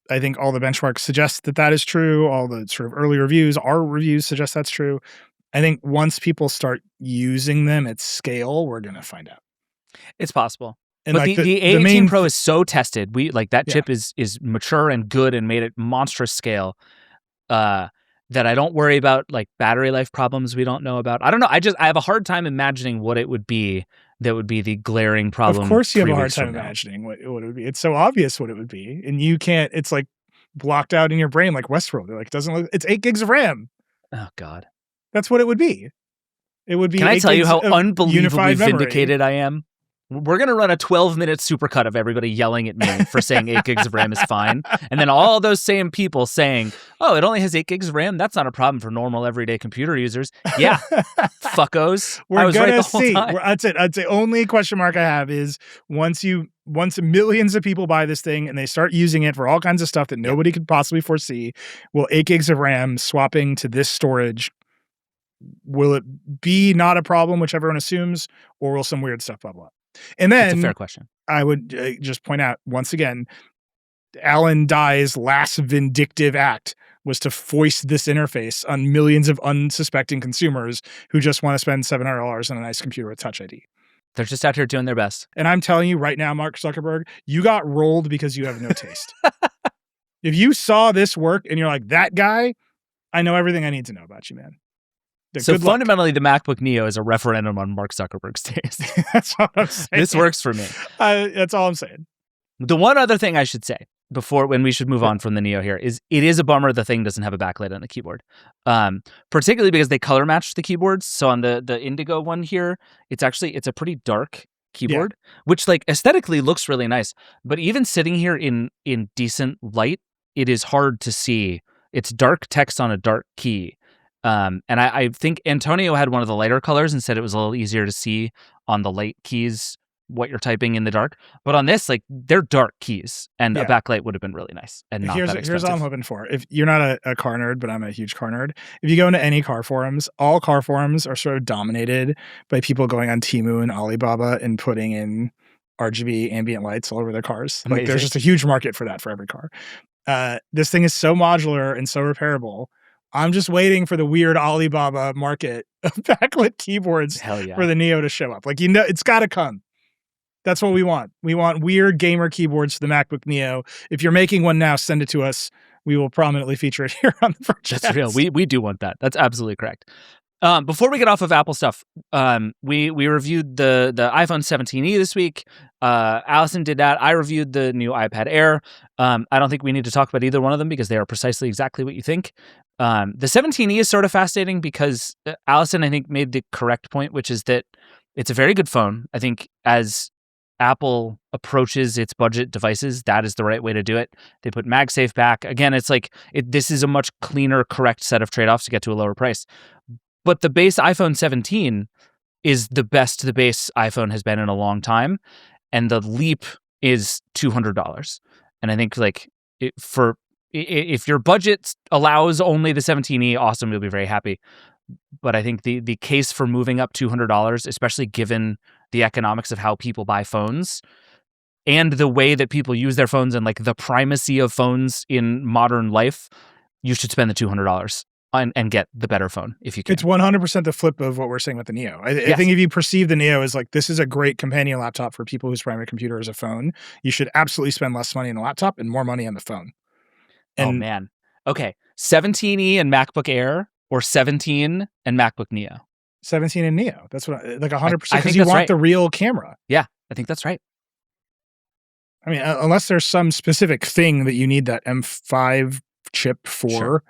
Speaker 2: I think all the benchmarks suggest that is true. All the sort of early reviews, our reviews suggest that's true. I think once people start using them at scale, we're going to find out.
Speaker 1: It's possible.
Speaker 2: And
Speaker 1: but the A18 Pro is so tested. That chip is mature and good and made at monstrous scale that I don't worry about like battery life problems we don't know about. I don't know. I have a hard time imagining what it would be that would be the glaring problem.
Speaker 2: Of course you have a hard time imagining what it would be. It's so obvious what it would be. And you can't, it's like blocked out in your brain like Westworld. It doesn't look, it's 8 gigs of RAM.
Speaker 1: Oh God.
Speaker 2: That's what it would be. It would be.
Speaker 1: Can I tell you how unbelievably vindicated I am? We're going to run a 12-minute supercut of everybody yelling at me for saying 8 gigs of RAM is fine. And then all those same people saying, oh, it only has 8 gigs of RAM. That's not a problem for normal everyday computer users. Yeah, fuckos. I was right the whole time.
Speaker 2: I'd say only question mark I have is once millions of people buy this thing and they start using it for all kinds of stuff that nobody could possibly foresee, will 8 gigs of RAM swapping to this storage, will it be not a problem, which everyone assumes, or will some weird stuff bubble up? And then,
Speaker 1: that's a fair question.
Speaker 2: I would just point out once again, Alan Dye's last vindictive act was to foist this interface on millions of unsuspecting consumers who just want to spend $700 on a nice computer with Touch ID.
Speaker 1: They're just out here doing their best.
Speaker 2: And I'm telling you right now, Mark Zuckerberg, you got rolled because you have no taste. If you saw this work and you're like, that guy, I know everything I need to know about you, man.
Speaker 1: So fundamentally, the MacBook Neo is a referendum on Mark Zuckerberg's taste.
Speaker 2: That's all I'm saying.
Speaker 1: This works for me.
Speaker 2: That's all I'm saying.
Speaker 1: The one other thing I should say when we should move on from the Neo here is it is a bummer the thing doesn't have a backlight on the keyboard, particularly because they color matched the keyboards. So on the Indigo one here, it's a pretty dark keyboard, which like aesthetically looks really nice. But even sitting here in decent light, it is hard to see. It's dark text on a dark key. And I think Antonio had one of the lighter colors and said it was a little easier to see on the light keys what you're typing in the dark. But on this, like, they're dark keys, and a
Speaker 2: Yeah.
Speaker 1: backlight would have been really nice and not that expensive.
Speaker 2: Here's all I'm hoping for. If you're not a car nerd, but I'm a huge car nerd. If you go into any car forums, all car forums are sort of dominated by people going on Temu and Alibaba and putting in RGB ambient lights all over their cars. Like,
Speaker 1: Amazing.
Speaker 2: there's just a huge market for that for every car. This thing is so modular and so repairable. I'm just waiting for the weird Alibaba market of backlit keyboards
Speaker 1: Hell yeah.
Speaker 2: for the Neo to show up. Like, you know, it's got to come. That's what we want. We want weird gamer keyboards for the MacBook Neo. If you're making one now, send it to us. We will prominently feature it here on the Vergecast.
Speaker 1: That's real. We do want that. That's absolutely correct. Before we get off of Apple stuff, we reviewed the iPhone 17e this week. Allison did that. I reviewed the new iPad Air. I don't think we need to talk about either one of them because they are precisely exactly what you think. The 17e is sort of fascinating because Allison, I think, made the correct point, which is that it's a very good phone. I think as Apple approaches its budget devices, that is the right way to do it. They put MagSafe back. Again, it's like this is a much cleaner, correct set of trade-offs to get to a lower price. But the base iPhone 17 is the best the base iPhone has been in a long time, and the leap is $200. And I think like if your budget allows only the 17e, awesome, you'll be very happy. But I think the case for moving up $200, especially given the economics of how people buy phones and the way that people use their phones and like the primacy of phones in modern life, you should spend the $200 and get the better phone if you can.
Speaker 2: It's 100% the flip of what we're saying with the Neo. I think if you perceive the Neo as like, this is a great companion laptop for people whose primary computer is a phone, you should absolutely spend less money on the laptop and more money on the phone.
Speaker 1: Oh, man. Okay. 17e and MacBook Air or 17 and MacBook Neo?
Speaker 2: 17 and Neo. That's what like 100%
Speaker 1: I
Speaker 2: because
Speaker 1: think
Speaker 2: you
Speaker 1: that's
Speaker 2: want
Speaker 1: right.
Speaker 2: the real camera.
Speaker 1: Yeah, I think that's right.
Speaker 2: I mean, unless there's some specific thing that you need that M5 chip for,
Speaker 1: Sure.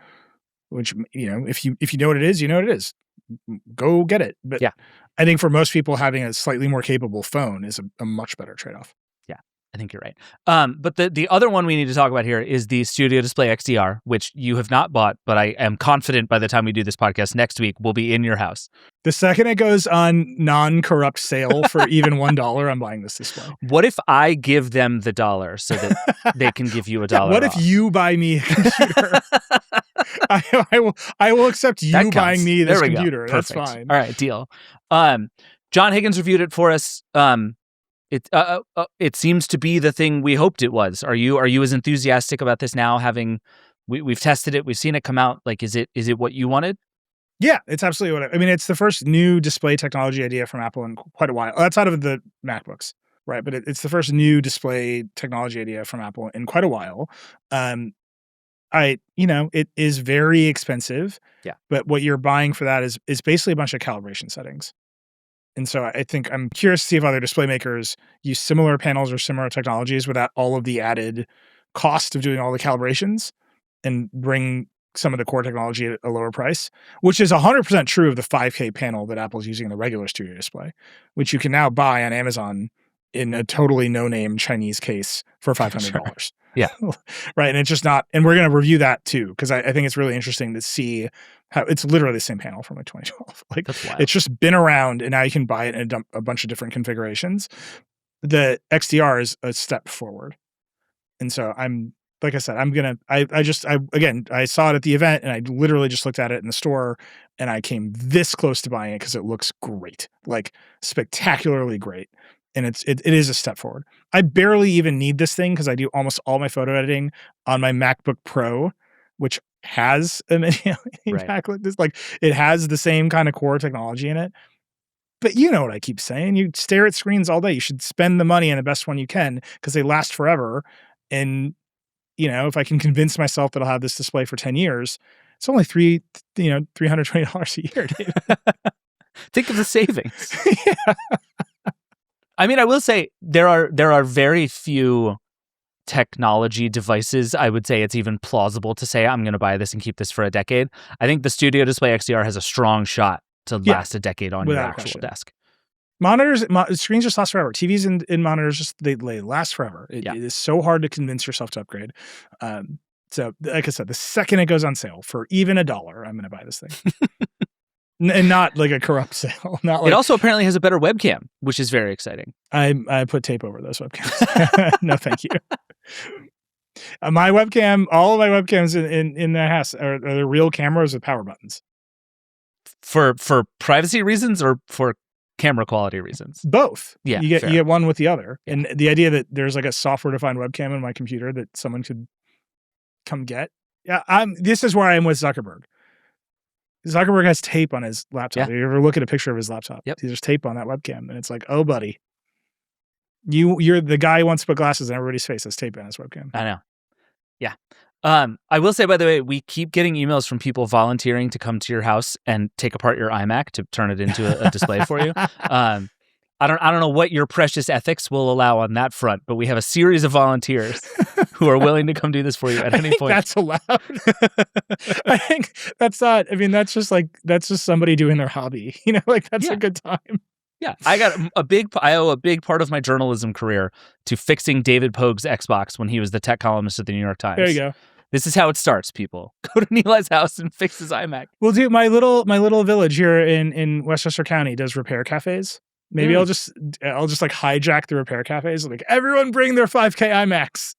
Speaker 2: which, you know, if you know what it is, you know what it is. Go get it. But
Speaker 1: Yeah.
Speaker 2: I think for most people, having a slightly more capable phone is a much better trade-off.
Speaker 1: I think you're right. But the other one we need to talk about here is the Studio Display XDR, which you have not bought, but I am confident by the time we do this podcast next week will be in your house.
Speaker 2: The second it goes on non-corrupt sale for even $1, I'm buying this display.
Speaker 1: What if I give them the $1 so that they can give you $1
Speaker 2: What
Speaker 1: off?
Speaker 2: if you buy me a computer? I will accept you
Speaker 1: That counts.
Speaker 2: buying me this
Speaker 1: There we go.
Speaker 2: computer. That's
Speaker 1: Perfect.
Speaker 2: fine.
Speaker 1: All right, deal. John Higgins reviewed it for us. It seems to be the thing we hoped it was. Are you as enthusiastic about this now? Having we've tested it, we've seen it come out. Like, is it what you wanted?
Speaker 2: Yeah, it's absolutely what I mean. It's the first new display technology idea from Apple in quite a while, outside of the MacBooks, right? But it's the first new display technology idea from Apple in quite a while. It is very expensive.
Speaker 1: Yeah.
Speaker 2: But what you're buying for that is basically a bunch of calibration settings. And so I think I'm curious to see if other display makers use similar panels or similar technologies without all of the added cost of doing all the calibrations and bring some of the core technology at a lower price, which is 100% true of the 5K panel that Apple's using in the regular Studio Display, which you can now buy on Amazon in a totally no-name Chinese case for $500.
Speaker 1: Sure. Yeah.
Speaker 2: Right. And it's just not, and we're going to review that too, because I think it's really interesting to see how it's literally the same panel from like 2012. Like,
Speaker 1: That's wild.
Speaker 2: it's just been around and now you can buy it in a bunch of different configurations. The XDR is a step forward. And so like I said, I saw it at the event and I literally just looked at it in the store and I came this close to buying it because it looks great, like spectacularly great. And it is a step forward. I barely even need this thing because I do almost all my photo editing on my MacBook Pro, which has a mini LED backlit. It's like, it has the same kind of core technology in it. But you know what I keep saying. You stare at screens all day. You should spend the money on the best one you can because they last forever. And, you know, if I can convince myself that I'll have this display for 10 years, it's only $320 a year, David.
Speaker 1: Think of the savings.
Speaker 2: Yeah.
Speaker 1: I mean, I will say there are very few technology devices. I would say it's even plausible to say I'm going to buy this and keep this for a decade. I think the Studio Display XDR has a strong shot to last a decade on your actual desk.
Speaker 2: Screens just last forever. TVs and monitors just they last forever. It is so hard to convince yourself to upgrade. So, like I said, the second it goes on sale for even $1, I'm going to buy this thing. And not like a corrupt sale. Not like
Speaker 1: It also apparently has a better webcam, which is very exciting.
Speaker 2: I put tape over those webcams. No, thank you. My webcam, all of my webcams in the house are the real cameras with power buttons.
Speaker 1: For privacy reasons or for camera quality reasons?
Speaker 2: Both.
Speaker 1: Yeah,
Speaker 2: you
Speaker 1: fair.
Speaker 2: get one with the other.
Speaker 1: Yeah.
Speaker 2: And the idea that there's like a software defined webcam in my computer that someone could come get. Yeah, this is where I am with Zuckerberg. Zuckerberg has tape on his laptop.
Speaker 1: Yeah.
Speaker 2: You ever look at a picture of his laptop?
Speaker 1: Yep.
Speaker 2: There's tape on that webcam, and it's like, oh, buddy, you're the guy who wants to put glasses on everybody's face. Has tape on his webcam.
Speaker 1: I know. Yeah. I will say, by the way, we keep getting emails from people volunteering to come to your house and take apart your iMac to turn it into a display for you. I don't know what your precious ethics will allow on that front, but we have a series of volunteers who are willing to come do this for you at any point.
Speaker 2: That's allowed. I think that's not. I mean, that's just somebody doing their hobby. You know, like that's a good time.
Speaker 1: Yeah, I owe a big part of my journalism career to fixing David Pogue's Xbox when he was the tech columnist at the New York Times.
Speaker 2: There you go.
Speaker 1: This is how it starts, people. Go to Nilay's house and fix his iMac.
Speaker 2: Well, dude, my little village here in Westchester County does repair cafes. Maybe I'll just like hijack the repair cafes. Like, everyone bring their 5K iMacs.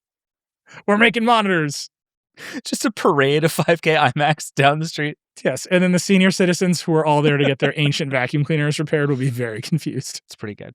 Speaker 2: We're making monitors.
Speaker 1: Just a parade of 5K iMacs down the street.
Speaker 2: Yes, and then the senior citizens who are all there to get their ancient vacuum cleaners repaired will be very confused.
Speaker 1: It's pretty good.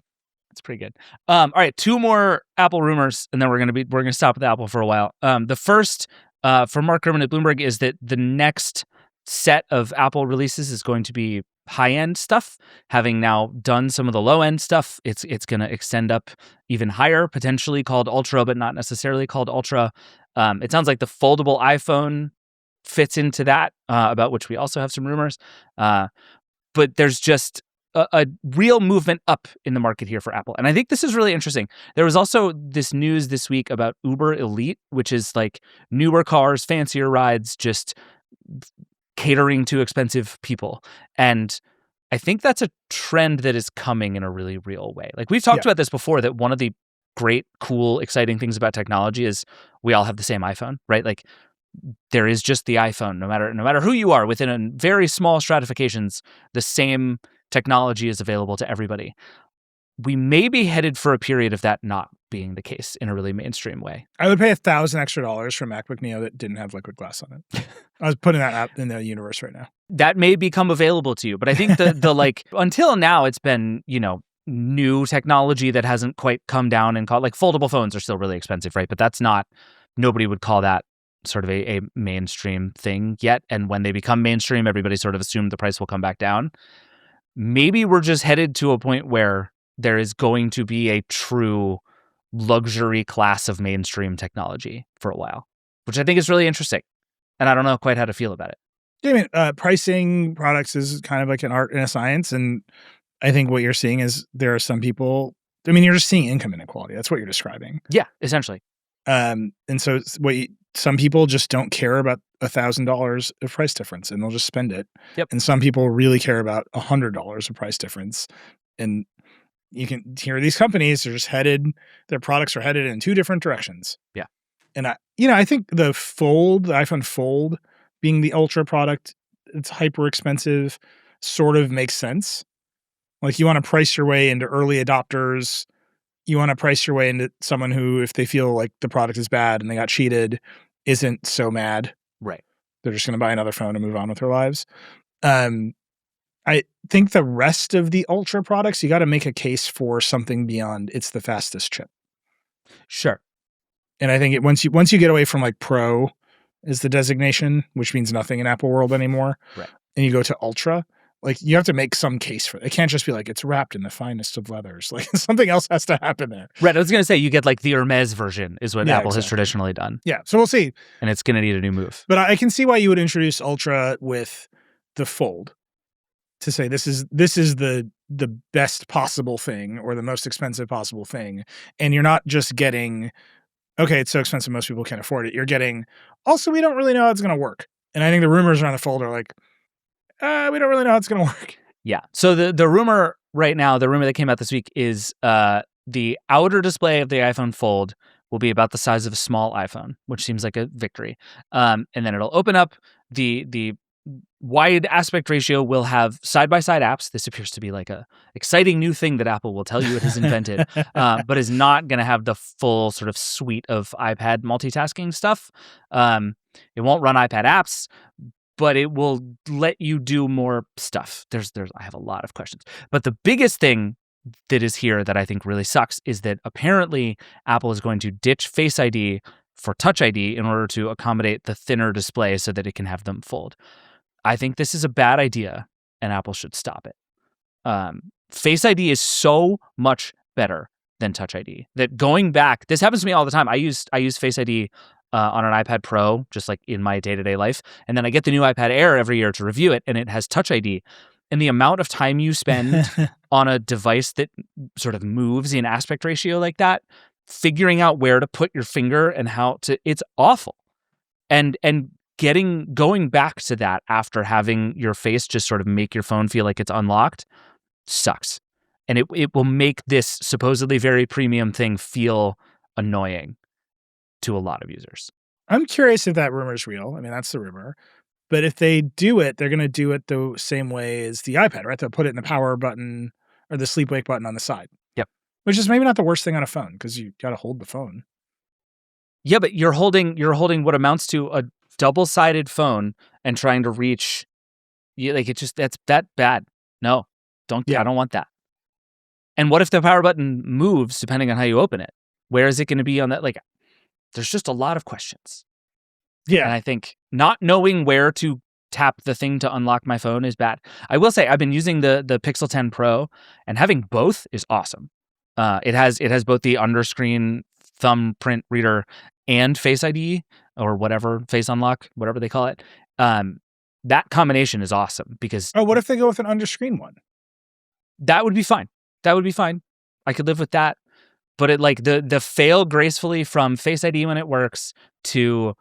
Speaker 1: All right, 2 more Apple rumors, and then we're gonna stop with Apple for a while. The first from Mark Gurman at Bloomberg is that the next set of Apple releases is going to be high-end stuff. Having now done some of the low-end stuff, it's going to extend up even higher, potentially called Ultra, but not necessarily called Ultra. It sounds like the foldable iPhone fits into that, about which we also have some rumors. But there's just a real movement up in the market here for Apple. And I think this is really interesting. There was also this news this week about Uber Elite, which is like newer cars, fancier rides, just catering to expensive people. And I think that's a trend that is coming in a really real way. Like, we've talked about this before, that one of the great, cool, exciting things about technology is we all have the same iPhone, right? Like, there is just the iPhone, no matter who you are, within a very small stratifications, the same technology is available to everybody. We may be headed for a period of that not being the case in a really mainstream way.
Speaker 2: I would pay $1,000 extra for a MacBook Neo that didn't have liquid glass on it. I was putting that out in the universe right now.
Speaker 1: That may become available to you, but I think the like, until now, it's been, new technology that hasn't quite come down and called, like, foldable phones are still really expensive, right? But that's not, nobody would call that sort of a mainstream thing yet. And when they become mainstream, everybody sort of assumed the price will come back down. Maybe we're just headed to a point where there is going to be a true luxury class of mainstream technology for a while, which I think is really interesting. And I don't know quite how to feel about it.
Speaker 2: Yeah, I mean, pricing products is kind of like an art and a science. And I think what you're seeing is there are some people, I mean, you're just seeing income inequality. That's what you're describing.
Speaker 1: Yeah, essentially.
Speaker 2: And so some people just don't care about $1,000 of price difference, and they'll just spend it.
Speaker 1: Yep.
Speaker 2: And some people really care about $100 of price difference. And you can hear these companies are just their products are headed in 2 different directions.
Speaker 1: Yeah.
Speaker 2: And I think the iPhone Fold being the Ultra product, it's hyper expensive, sort of makes sense. Like, you want to price your way into early adopters. You want to price your way into someone who, if they feel like the product is bad and they got cheated, isn't so mad.
Speaker 1: Right.
Speaker 2: They're just going to buy another phone and move on with their lives. I think the rest of the Ultra products, you got to make a case for something beyond it's the fastest chip.
Speaker 1: Sure.
Speaker 2: And I think once you get away from, like, Pro is the designation, which means nothing in Apple world anymore.
Speaker 1: Right.
Speaker 2: And you go to Ultra, like, you have to make some case for it. It can't just be like, it's wrapped in the finest of leathers. Like, something else has to happen there.
Speaker 1: Right. I was going to say, you get like the Hermes version is what Apple has
Speaker 2: exactly.
Speaker 1: traditionally done.
Speaker 2: Yeah. So we'll see.
Speaker 1: And it's going to need a new move.
Speaker 2: But I can see why you would introduce Ultra with the Fold to say this is the best possible thing or the most expensive possible thing. And you're not just getting, okay, it's so expensive most people can't afford it. You're getting, also, we don't really know how it's going to work. And I think the rumors around the Fold are like, we don't really know how it's going to work.
Speaker 1: Yeah. So the rumor right now, the rumor that came out this week is the outer display of the iPhone Fold will be about the size of a small iPhone, which seems like a victory. And then it'll open up. The wide aspect ratio will have side-by-side apps. This appears to be like a exciting new thing that Apple will tell you it has invented, but is not going to have the full sort of suite of iPad multitasking stuff. It won't run iPad apps, but it will let you do more stuff. I have a lot of questions, but the biggest thing that is here that I think really sucks is that apparently Apple is going to ditch Face ID for Touch ID in order to accommodate the thinner display so that it can have them fold. I think this is a bad idea, and Apple should stop it. Face ID is so much better than Touch ID that going back, this happens to me all the time. I use Face ID on an iPad Pro, just like in my day-to-day life, and then I get the new iPad Air every year to review it, and it has Touch ID. And the amount of time you spend on a device that sort of moves in aspect ratio like that, figuring out where to put your finger and how to, it's awful. And going back to that after having your face just sort of make your phone feel like it's unlocked sucks. And it will make this supposedly very premium thing feel annoying to a lot of users.
Speaker 2: I'm curious if that rumor is real. I mean, that's the rumor. But if they do it, they're going to do it the same way as the iPad, right? They'll put it in the power button or the sleep wake button on the side.
Speaker 1: Yep.
Speaker 2: Which is maybe not the worst thing on a phone because you got to hold the phone.
Speaker 1: Yeah, but you're holding what amounts to a double-sided phone and trying to reach, that's that bad. No, I don't want that. And what if the power button moves depending on how you open it? Where is it going to be on that? Like, there's just a lot of questions.
Speaker 2: Yeah.
Speaker 1: And I think not knowing where to tap the thing to unlock my phone is bad. I will say I've been using the Pixel 10 Pro, and having both is awesome. It has both the underscreen thumbprint reader and Face ID or whatever, face unlock, whatever they call it. That combination is awesome because
Speaker 2: what if they go with an underscreen one?
Speaker 1: That would be fine. I could live with that. But it like the fail gracefully from Face ID when it works to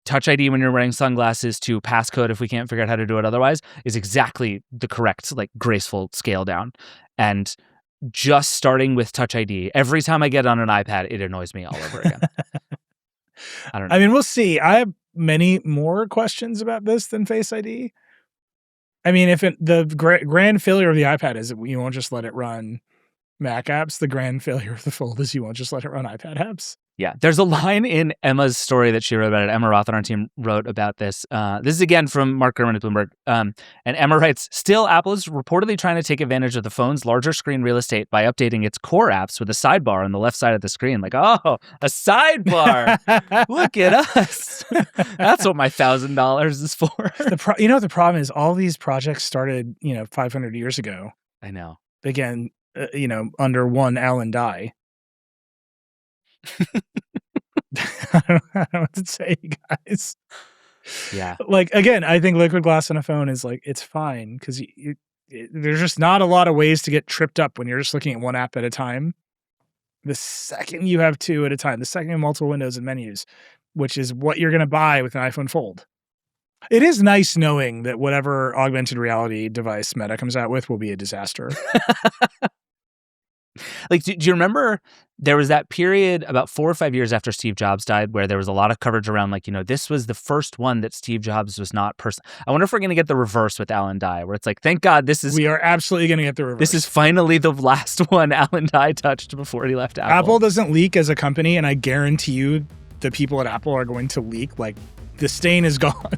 Speaker 1: Touch ID when you're wearing sunglasses to passcode if we can't figure out how to do it otherwise is exactly the correct, like, graceful scale down. And just starting with Touch ID, every time I get on an iPad, it annoys me all over again. I don't know.
Speaker 2: I mean, we'll see. I have many more questions about this than Face ID. I mean, if the grand failure of the iPad is that you won't just let it run Mac apps, the grand failure of the Fold is you won't just let it run iPad apps.
Speaker 1: Yeah, there's a line in Emma's story that she wrote about it. Emma Roth on our team wrote about this. This is again from Mark Gurman at Bloomberg. And Emma writes, still, Apple is reportedly trying to take advantage of the phone's larger screen real estate by updating its core apps with a sidebar on the left side of the screen. Like, oh, a sidebar. Look at us. That's what my $1,000 is for.
Speaker 2: The problem is all these projects started, 500 years ago.
Speaker 1: I know.
Speaker 2: Again, under one Alan Dye. I don't know what to say, guys.
Speaker 1: Yeah.
Speaker 2: Like, again, I think liquid glass on a phone is like, it's fine because there's just not a lot of ways to get tripped up when you're just looking at one app at a time. The second you have two at a time, the second you have multiple windows and menus, which is what you're going to buy with an iPhone Fold. It is nice knowing that whatever augmented reality device Meta comes out with will be a disaster.
Speaker 1: Like, do you remember there was that period about 4 or 5 years after Steve Jobs died where there was a lot of coverage around, like, this was the first one that Steve Jobs was not person. I wonder if we're going to get the reverse with Alan Dye, where it's like, thank God
Speaker 2: we are absolutely going to get the reverse.
Speaker 1: This is finally the last one Alan Dye touched before he left Apple.
Speaker 2: Apple doesn't leak as a company, and I guarantee you the people at Apple are going to leak. Like, the stain is gone.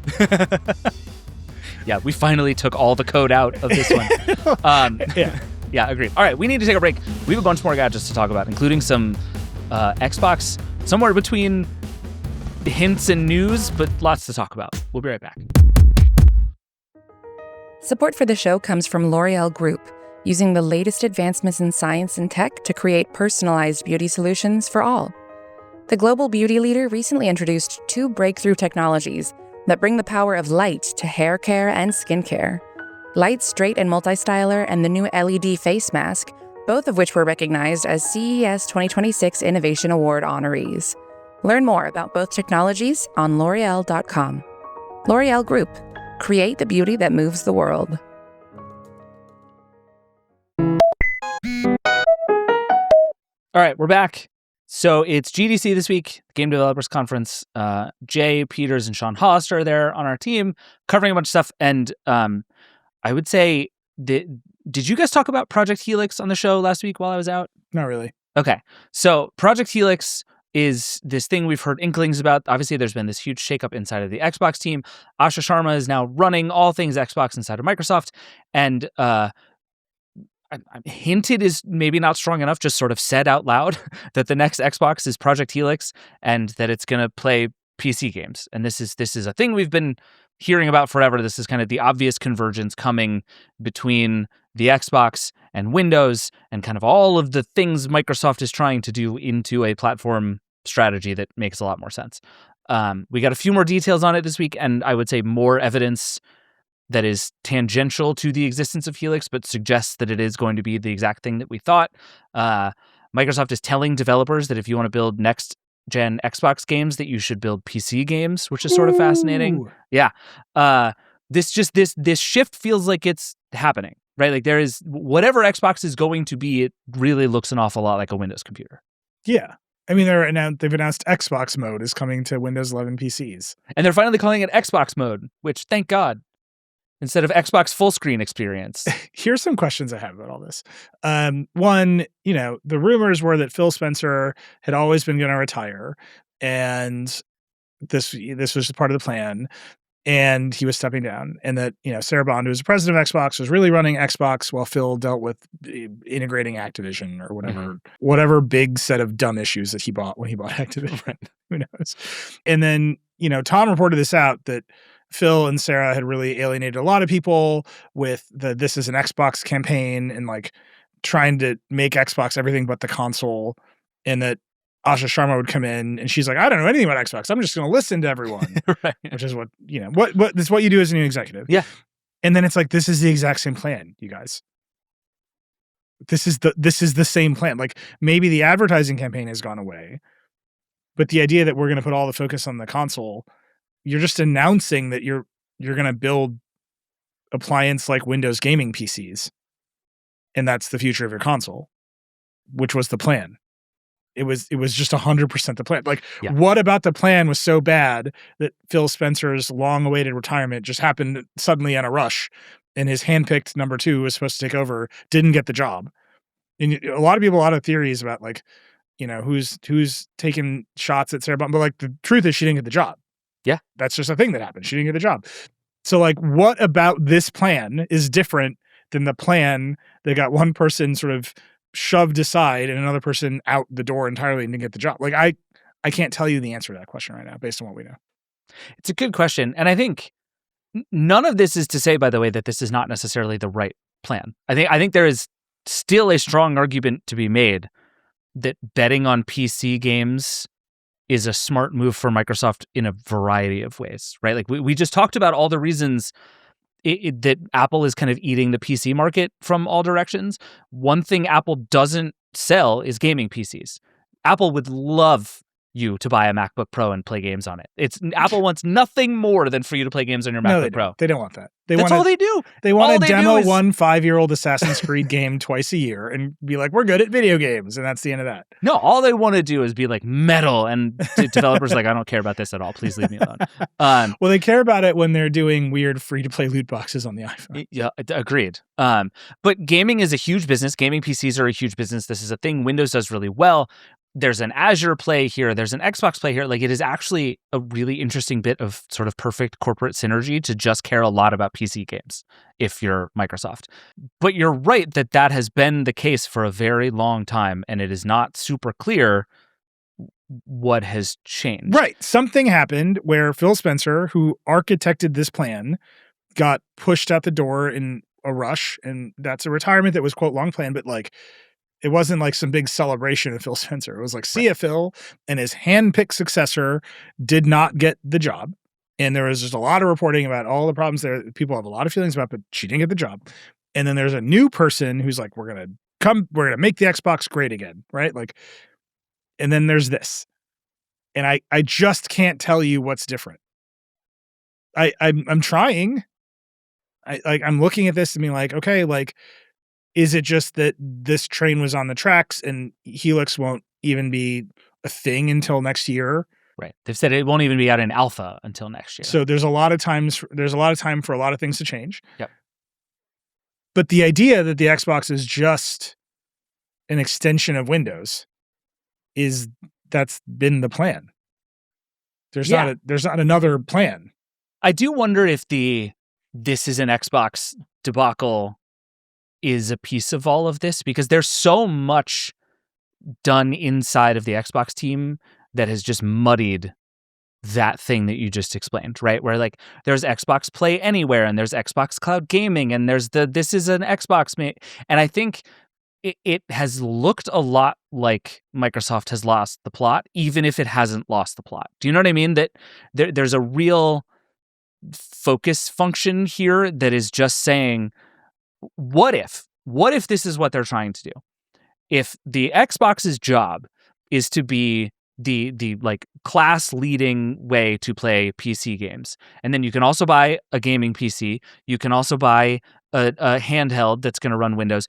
Speaker 1: Yeah, we finally took all the code out of this one.
Speaker 2: Yeah.
Speaker 1: Yeah, agreed. All right, we need to take a break. We have a bunch more gadgets to talk about, including some Xbox, somewhere between hints and news, but lots to talk about. We'll be right back.
Speaker 5: Support for the show comes from L'Oreal Group, using the latest advancements in science and tech to create personalized beauty solutions for all. The global beauty leader recently introduced 2 breakthrough technologies that bring the power of light to hair care and skincare. Light Straight and Multi-Styler and the new LED face mask, both of which were recognized as CES 2026 Innovation Award honorees. Learn more about both technologies on L'Oreal.com. L'Oreal Group. Create the beauty that moves the world.
Speaker 1: All right, we're back. So it's GDC this week, Game Developers Conference. Jay Peters and Sean Hollister are there on our team covering a bunch of stuff. And I would say, did you guys talk about Project Helix on the show last week while I was out?
Speaker 2: Not really.
Speaker 1: Okay. So Project Helix is this thing we've heard inklings about. Obviously, there's been this huge shakeup inside of the Xbox team. Asha Sharma is now running all things Xbox inside of Microsoft. And hinted is maybe not strong enough, just sort of said out loud that the next Xbox is Project Helix and that it's going to play PC games. And this is a thing we've been hearing about forever. This is kind of the obvious convergence coming between the Xbox and Windows and kind of all of the things Microsoft is trying to do into a platform strategy that makes a lot more sense. We got a few more details on it this week, and I would say more evidence that is tangential to the existence of Helix, but suggests that it is going to be the exact thing that we thought. Microsoft is telling developers that if you want to build next-gen Xbox games, that you should build PC games, which is sort of fascinating. Yeah. This shift feels like it's happening, right? Like there is whatever Xbox is going to be, it really looks an awful lot like a Windows computer.
Speaker 2: Yeah. I mean, they've announced Xbox mode is coming to Windows 11 PCs.
Speaker 1: And they're finally calling it Xbox mode, which, thank God, instead of Xbox full screen experience.
Speaker 2: Here's some questions I have about all this. One, the rumors were that Phil Spencer had always been going to retire, and this was part of the plan, and he was stepping down, and that Sarah Bond, who was the president of Xbox, was really running Xbox while Phil dealt with integrating Activision or whatever big set of dumb issues that he bought when he bought Activision. Who knows? And then Tom reported this out that Phil and Sarah had really alienated a lot of people with the "this is an Xbox" campaign and like trying to make Xbox everything but the console, and that Asha Sharma would come in and she's like, I don't know anything about Xbox. I'm just going to listen to everyone, right. Which is what this is what you do as a new executive.
Speaker 1: Yeah.
Speaker 2: And then it's like, this is the exact same plan, you guys. This is the same plan. Like maybe the advertising campaign has gone away, but the idea that we're going to put all the focus on the console, you're just announcing that you're going to build appliance like Windows gaming PCs, and that's the future of your console, which was the plan. It was just 100% the plan. Like, What about the plan was so bad that Phil Spencer's long-awaited retirement just happened suddenly in a rush, and his handpicked number 2 who was supposed to take over didn't get the job? And a lot of theories about like, who's taking shots at Sarah Bond, but like the truth is she didn't get the job.
Speaker 1: Yeah,
Speaker 2: that's just a thing that happened. She didn't get the job. So like, what about this plan is different than the plan that got one person sort of shoved aside and another person out the door entirely and didn't get the job? Like I can't tell you the answer to that question right now based on what we know.
Speaker 1: It's a good question. And I think none of this is to say, by the way, that this is not necessarily the right plan. I think there is still a strong argument to be made that betting on PC games is a smart move for Microsoft in a variety of ways, right? Like we just talked about all the reasons that Apple is kind of eating the PC market from all directions. One thing Apple doesn't sell is gaming PCs. Apple would love you to buy a MacBook Pro and play games on it. Apple wants nothing more than for you to play games on your MacBook Pro.
Speaker 2: They don't want that.
Speaker 1: That's all they do.
Speaker 2: They want to demo one 5-year-old Assassin's Creed game twice a year and be like, we're good at video games. And that's the end of that.
Speaker 1: No, all they want to do is be like metal, and developers like, I don't care about this at all. Please leave me alone.
Speaker 2: Well, they care about it when they're doing weird free-to-play loot boxes on the iPhone.
Speaker 1: Yeah, agreed. But gaming is a huge business. Gaming PCs are a huge business. This is a thing Windows does really well. There's an Azure play here. There's an Xbox play here. Like, it is actually a really interesting bit of sort of perfect corporate synergy to just care a lot about PC games if you're Microsoft. But you're right that has been the case for a very long time, and it is not super clear what has changed.
Speaker 2: Right. Something happened where Phil Spencer, who architected this plan, got pushed out the door in a rush, and that's a retirement that was, quote, long planned, but like, it wasn't like some big celebration of Phil Spencer. It was like, see ya, Phil. And his handpicked successor did not get the job. And there was just a lot of reporting about all the problems there. People have a lot of feelings about, but she didn't get the job. And then there's a new person who's like, we're going to make the Xbox great again. Right. Like, and then there's this. And I just can't tell you what's different. I'm trying. I'm looking at this and being like, okay, like, is it just that this train was on the tracks and Helix won't even be a thing until next year.
Speaker 1: Right. They've said it won't even be out in alpha until next year.
Speaker 2: So there's a lot of time for a lot of things to change.
Speaker 1: Yep.
Speaker 2: But the idea that the Xbox is just an extension of Windows that's been the plan. There's not another plan.
Speaker 1: I do wonder if this is an Xbox debacle is a piece of all of this, because there's so much done inside of the Xbox team that has just muddied that thing that you just explained, right? Where like there's Xbox Play Anywhere and there's Xbox Cloud Gaming and there's this is an Xbox and I think it has looked a lot like Microsoft has lost the plot, even if it hasn't lost the plot. Do you know what I mean? That there's a real focus function here that is just saying, what if this is what they're trying to do? If the Xbox's job is to be the like class leading way to play PC games, and then you can also buy a gaming PC, you can also buy a handheld that's going to run Windows.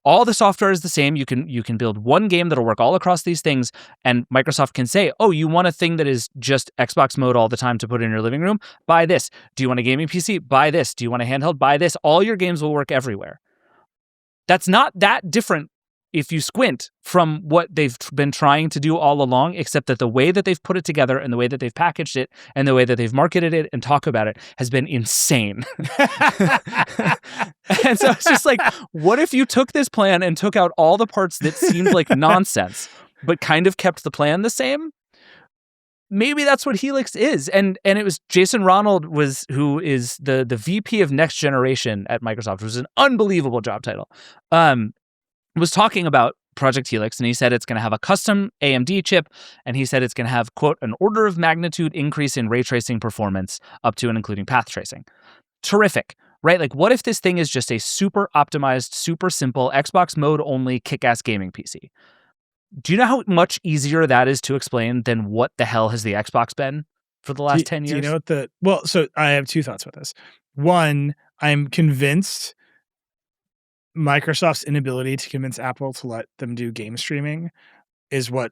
Speaker 1: All the software is the same. You can build one game that'll work all across these things, and Microsoft can say, oh, you want a thing that is just Xbox mode all the time to put in your living room? Buy this. Do you want a gaming PC? Buy this. Do you want a handheld? Buy this. All your games will work everywhere. That's not that different if you squint from what they've been trying to do all along, except that the way that they've put it together and the way that they've packaged it and the way that they've marketed it and talk about it has been insane. And so it's just like, what if you took this plan and took out all the parts that seemed like nonsense, but kind of kept the plan the same? Maybe that's what Helix is. And it was Jason Ronald who is the VP of Next Generation at Microsoft, which was an unbelievable job title. Was talking about Project Helix, and he said it's going to have a custom AMD chip, and he said it's going to have, quote, an order of magnitude increase in ray tracing performance up to and including path tracing. Terrific, right? Like, what if this thing is just a super optimized, super simple Xbox mode only kick-ass gaming PC? Do you know how much easier that is to explain than what the hell has the Xbox been for the last 10 years?
Speaker 2: Do you know what so I have two thoughts about this. One, I'm convinced Microsoft's inability to convince Apple to let them do game streaming is what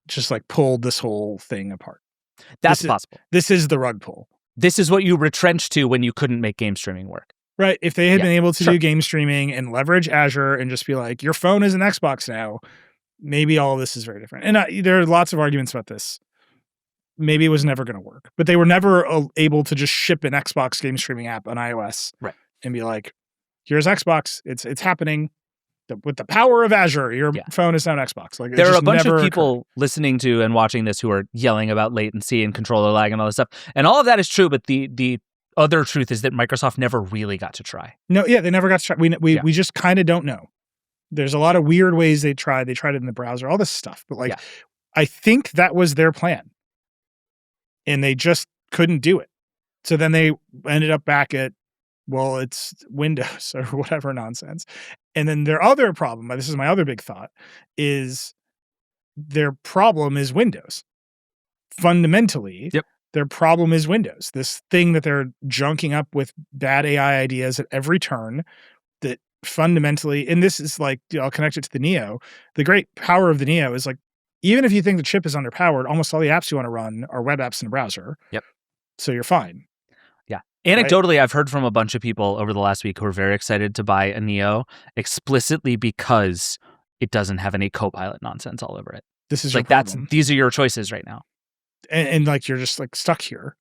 Speaker 2: just like pulled this whole thing apart.
Speaker 1: That's possible.
Speaker 2: This is the rug pull.
Speaker 1: This is what you retrenched to when you couldn't make game streaming work.
Speaker 2: Right. If they had been able to do game streaming and leverage Azure and just be like, your phone is an Xbox now, maybe all of this is very different. And there are lots of arguments about this. Maybe it was never going to work, but they were never able to just ship an Xbox game streaming app on iOS,
Speaker 1: right,
Speaker 2: and be like, here's Xbox. It's happening. With the power of Azure, your phone is now an Xbox. Like,
Speaker 1: there are a bunch of people listening to and watching this who are yelling about latency and controller lag and all this stuff. And all of that is true, but the other truth is that Microsoft never really got to try.
Speaker 2: No, yeah, they never got to try. We just kind of don't know. There's a lot of weird ways they tried. They tried it in the browser, all this stuff. But like, I think that was their plan. And they just couldn't do it. So then they ended up back at, well, it's Windows or whatever nonsense. And then their other problem, this is my other big thought, is their problem is Windows. Fundamentally, their problem is Windows. This thing that they're junking up with bad AI ideas at every turn that fundamentally, and this is like, I'll connect it to the Neo. The great power of the Neo is like, even if you think the chip is underpowered, almost all the apps you want to run are web apps in a browser.
Speaker 1: Yep.
Speaker 2: So you're fine.
Speaker 1: Anecdotally, right? I've heard from a bunch of people over the last week who are very excited to buy a Neo explicitly because it doesn't have any Copilot nonsense all over it.
Speaker 2: This is
Speaker 1: like these are your choices right now,
Speaker 2: and like you're just like stuck here.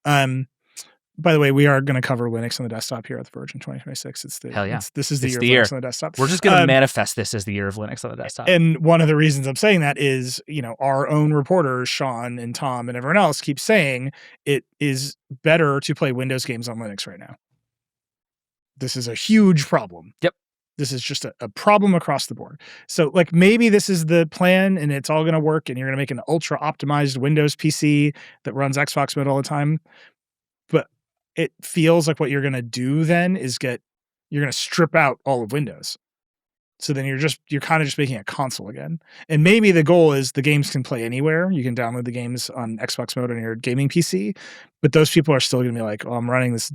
Speaker 2: By the way, we are going to cover Linux on the desktop here at the Verge in 2026. It's the
Speaker 1: hell yeah.
Speaker 2: This is the year of Linux on the desktop.
Speaker 1: We're just going to manifest this as the year of Linux on the desktop.
Speaker 2: And one of the reasons I'm saying that is, our own reporters, Sean and Tom and everyone else, keep saying it is better to play Windows games on Linux right now. This is a huge problem.
Speaker 1: Yep.
Speaker 2: This is just a problem across the board. So like maybe this is the plan and it's all going to work and you're going to make an ultra optimized Windows PC that runs Xbox mode all the time. But it feels like what you're going to do then is you're going to strip out all of Windows. So then you're kind of just making a console again. And maybe the goal is the games can play anywhere. You can download the games on Xbox mode on your gaming PC, but those people are still going to be like, oh, I'm running this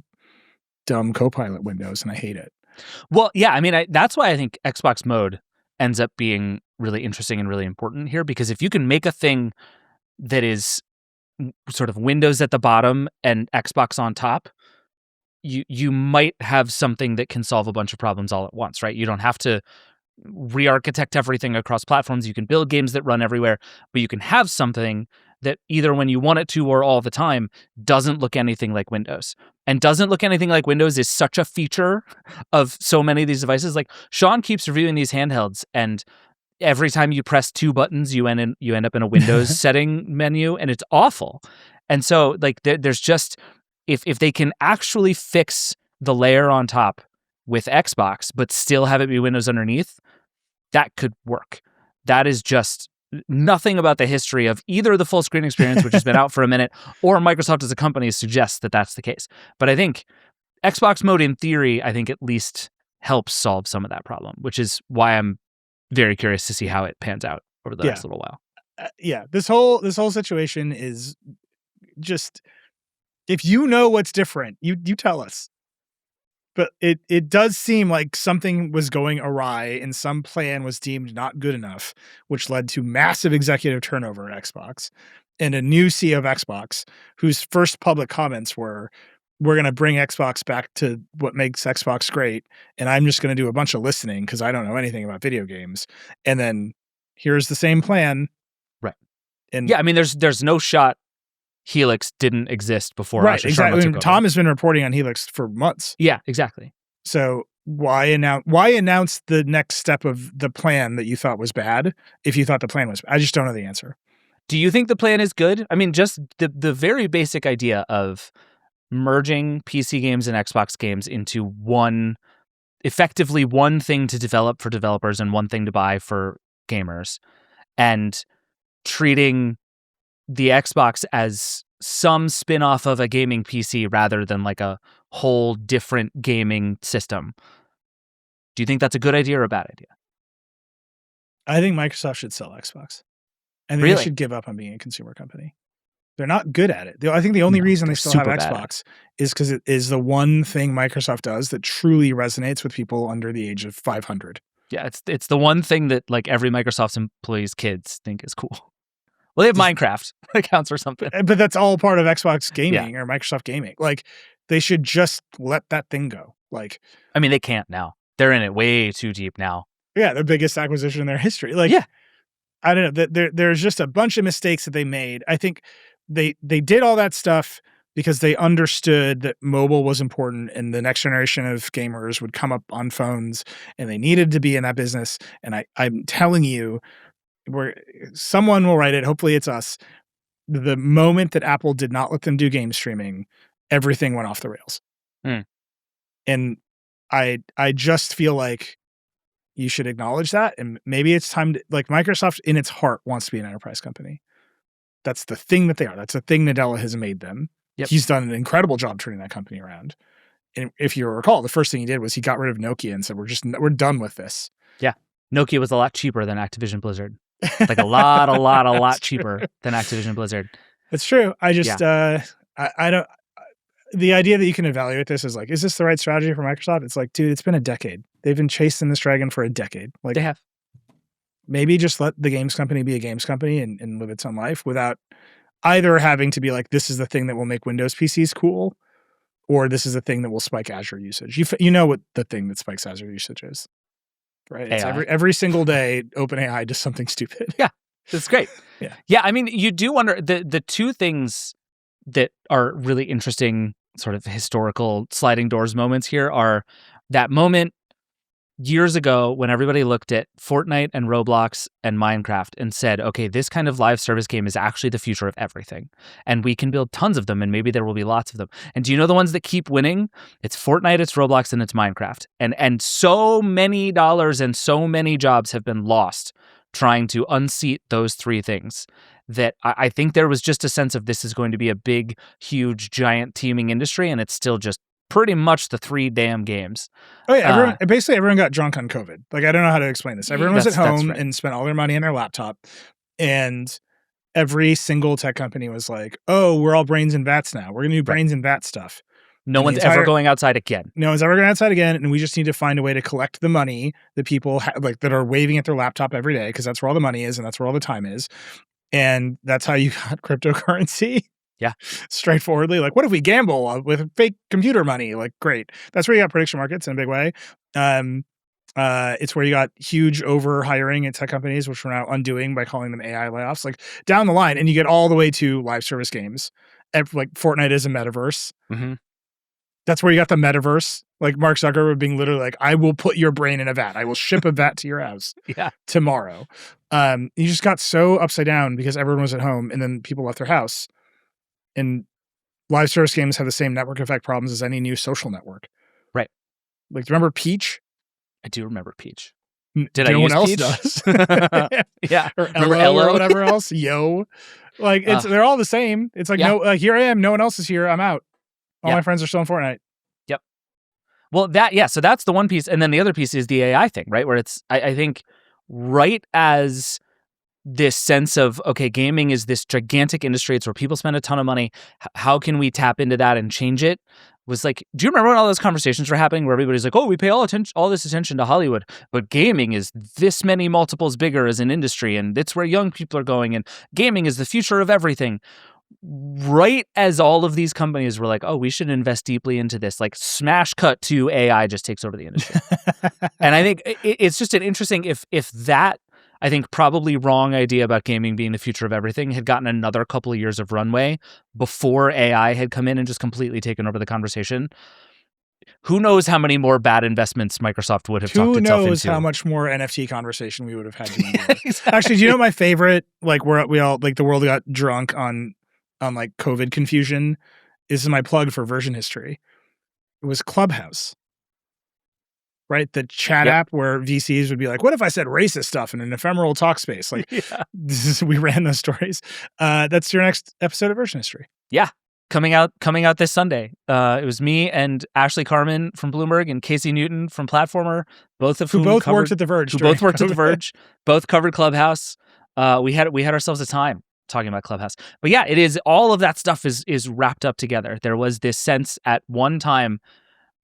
Speaker 2: dumb Copilot Windows and I hate it.
Speaker 1: Well, yeah, I mean, that's why I think Xbox mode ends up being really interesting and really important here, because if you can make a thing that is sort of Windows at the bottom and Xbox on top, you might have something that can solve a bunch of problems all at once, right? You don't have to re-architect everything across platforms. You can build games that run everywhere, but you can have something that either when you want it to or all the time doesn't look anything like Windows. And doesn't look anything like Windows is such a feature of so many of these devices. Like Sean keeps reviewing these handhelds, and every time you press two buttons, you end up in a Windows setting menu, and it's awful. And so like there's just, if they can actually fix the layer on top with Xbox, but still have it be Windows underneath, that could work. That is just nothing about the history of either the full screen experience, which has been out for a minute, or Microsoft as a company suggests that that's the case. But I think Xbox mode, in theory, I think at least helps solve some of that problem, which is why I'm very curious to see how it pans out over the next little while.
Speaker 2: This whole situation is just, if you know what's different, you tell us. But it does seem like something was going awry and some plan was deemed not good enough, which led to massive executive turnover at Xbox and a new CEO of Xbox whose first public comments were, we're going to bring Xbox back to what makes Xbox great, and I'm just going to do a bunch of listening because I don't know anything about video games. And then here's the same plan.
Speaker 1: Right.
Speaker 2: And
Speaker 1: yeah, I mean, there's no shot Helix didn't exist before.
Speaker 2: Right, exactly. I mean, Tom has been reporting on Helix for months.
Speaker 1: Yeah, exactly.
Speaker 2: So why announce the next step of the plan that you thought was bad if you thought the plan was bad? I just don't know the answer.
Speaker 1: Do you think the plan is good? I mean, just the very basic idea of merging PC games and Xbox games into effectively one thing to develop for developers and one thing to buy for gamers, and treating the Xbox as some spin-off of a gaming PC rather than like a whole different gaming system. Do you think that's a good idea or a bad idea?
Speaker 2: I think Microsoft should sell Xbox. I think they should give up on being a consumer company. They're not good at it. I think the only reason they still have Xbox is because it is the one thing Microsoft does that truly resonates with people under the age of 500.
Speaker 1: Yeah, it's the one thing that like every Microsoft employee's kids think is cool. Well, they have Minecraft. That counts for something.
Speaker 2: But that's all part of Xbox gaming or Microsoft gaming. Like, they should just let that thing go. Like,
Speaker 1: I mean, they can't now. They're in it way too deep now.
Speaker 2: Yeah, the biggest acquisition in their history. Like, I don't know. There's just a bunch of mistakes that they made. I think they did all that stuff because they understood that mobile was important and the next generation of gamers would come up on phones and they needed to be in that business. And I'm telling you, someone will write it, hopefully it's us, the moment that Apple did not let them do game streaming, everything went off the rails. And I just feel like you should acknowledge that, and maybe it's time to, like, Microsoft in its heart wants to be an enterprise company. That's the thing that they are. That's the thing Nadella has made them. He's done an incredible job turning that company around. And if you recall, the first thing he did was he got rid of Nokia and said, we're done with this. Yeah.
Speaker 1: Nokia was a lot cheaper than Activision Blizzard. Like a lot cheaper than Activision Blizzard.
Speaker 2: It's true. I just, I don't, the idea that you can evaluate this is like, is this the right strategy for Microsoft? It's like, dude, it's been a decade. They've been chasing this dragon for a decade. Like,
Speaker 1: they have.
Speaker 2: Maybe just let the games company be a games company and live its own life without either having to be like, this is the thing that will make Windows PCs cool, or this is the thing that will spike Azure usage. You know what the thing that spikes Azure usage is. Right. It's every single day, OpenAI does something stupid.
Speaker 1: Yeah, that's great. Yeah. I mean, you do wonder the two things that are really interesting, sort of historical sliding doors moments here are that moment years ago when everybody looked at Fortnite and Roblox and Minecraft and said, okay, this kind of live service game is actually the future of everything. And we can build tons of them, and maybe there will be lots of them. And do you know the ones that keep winning? It's Fortnite, it's Roblox, and it's Minecraft. And so many dollars and so many jobs have been lost trying to unseat those three things that I think there was just a sense of this is going to be a big, huge, giant teeming industry, and it's still just pretty much the three damn games.
Speaker 2: Oh yeah, everyone got drunk on COVID. Like, I don't know how to explain this. Everyone was at home and spent all their money on their laptop, and every single tech company was like, "Oh, we're all brains and vats now. We're gonna do brains and vat stuff."
Speaker 1: No one's ever going outside again.
Speaker 2: No one's ever going outside again, and we just need to find a way to collect the money that people that are waving at their laptop every day, because that's where all the money is and that's where all the time is. And that's how you got cryptocurrency.
Speaker 1: Yeah.
Speaker 2: Straightforwardly. Like, what if we gamble with fake computer money? Like, great. That's where you got prediction markets in a big way. It's where you got huge over hiring at tech companies, which we're now undoing by calling them AI layoffs. Like down the line, and you get all the way to live service games. Like Fortnite is a metaverse.
Speaker 1: Mm-hmm.
Speaker 2: That's where you got the metaverse. Like Mark Zuckerberg being literally like, I will put your brain in a vat. I will ship a vat to your house tomorrow. You just got so upside down because everyone was at home and then people left their house. And live service games have the same network effect problems as any new social network.
Speaker 1: Right.
Speaker 2: Like, do you remember Peach?
Speaker 1: I do remember Peach.
Speaker 2: Did no one else does?
Speaker 1: Yeah.
Speaker 2: Or Ella or whatever else. Yo. Like, they're all the same. It's like, no, here I am. No one else is here. I'm out. All my friends are still in Fortnite.
Speaker 1: Yep. Well, so that's the one piece. And then the other piece is the AI thing, right? Where it's, I think, right as this sense of, okay, gaming is this gigantic industry. It's where people spend a ton of money. How can we tap into that and change it? Was like, do you remember when all those conversations were happening where everybody's like, oh, we pay all this attention to Hollywood, but gaming is this many multiples bigger as an industry, and it's where young people are going, and gaming is the future of everything. Right as all of these companies were like, oh, we should invest deeply into this, like smash cut to AI just takes over the industry. And I think it's just an interesting, if that, I think probably wrong idea about gaming being the future of everything had gotten another couple of years of runway before AI had come in and just completely taken over the conversation. Who knows how many more bad investments Microsoft would have talked itself into. Who knows
Speaker 2: how much more NFT conversation we would have had to exactly. Actually, do you know my favorite, like where we all, like the world got drunk on like COVID confusion? This is my plug for version history. It was Clubhouse. Right? The chat app where VCs would be like, what if I said racist stuff in an ephemeral talk space? Like, we ran those stories. That's your next episode of Version History.
Speaker 1: Yeah. Coming out this Sunday. It was me and Ashley Carmen from Bloomberg and Casey Newton from Platformer, both of whom
Speaker 2: worked at The Verge.
Speaker 1: Both covered Clubhouse. We had ourselves a time talking about Clubhouse. But yeah, it is, all of that stuff is wrapped up together. There was this sense at one time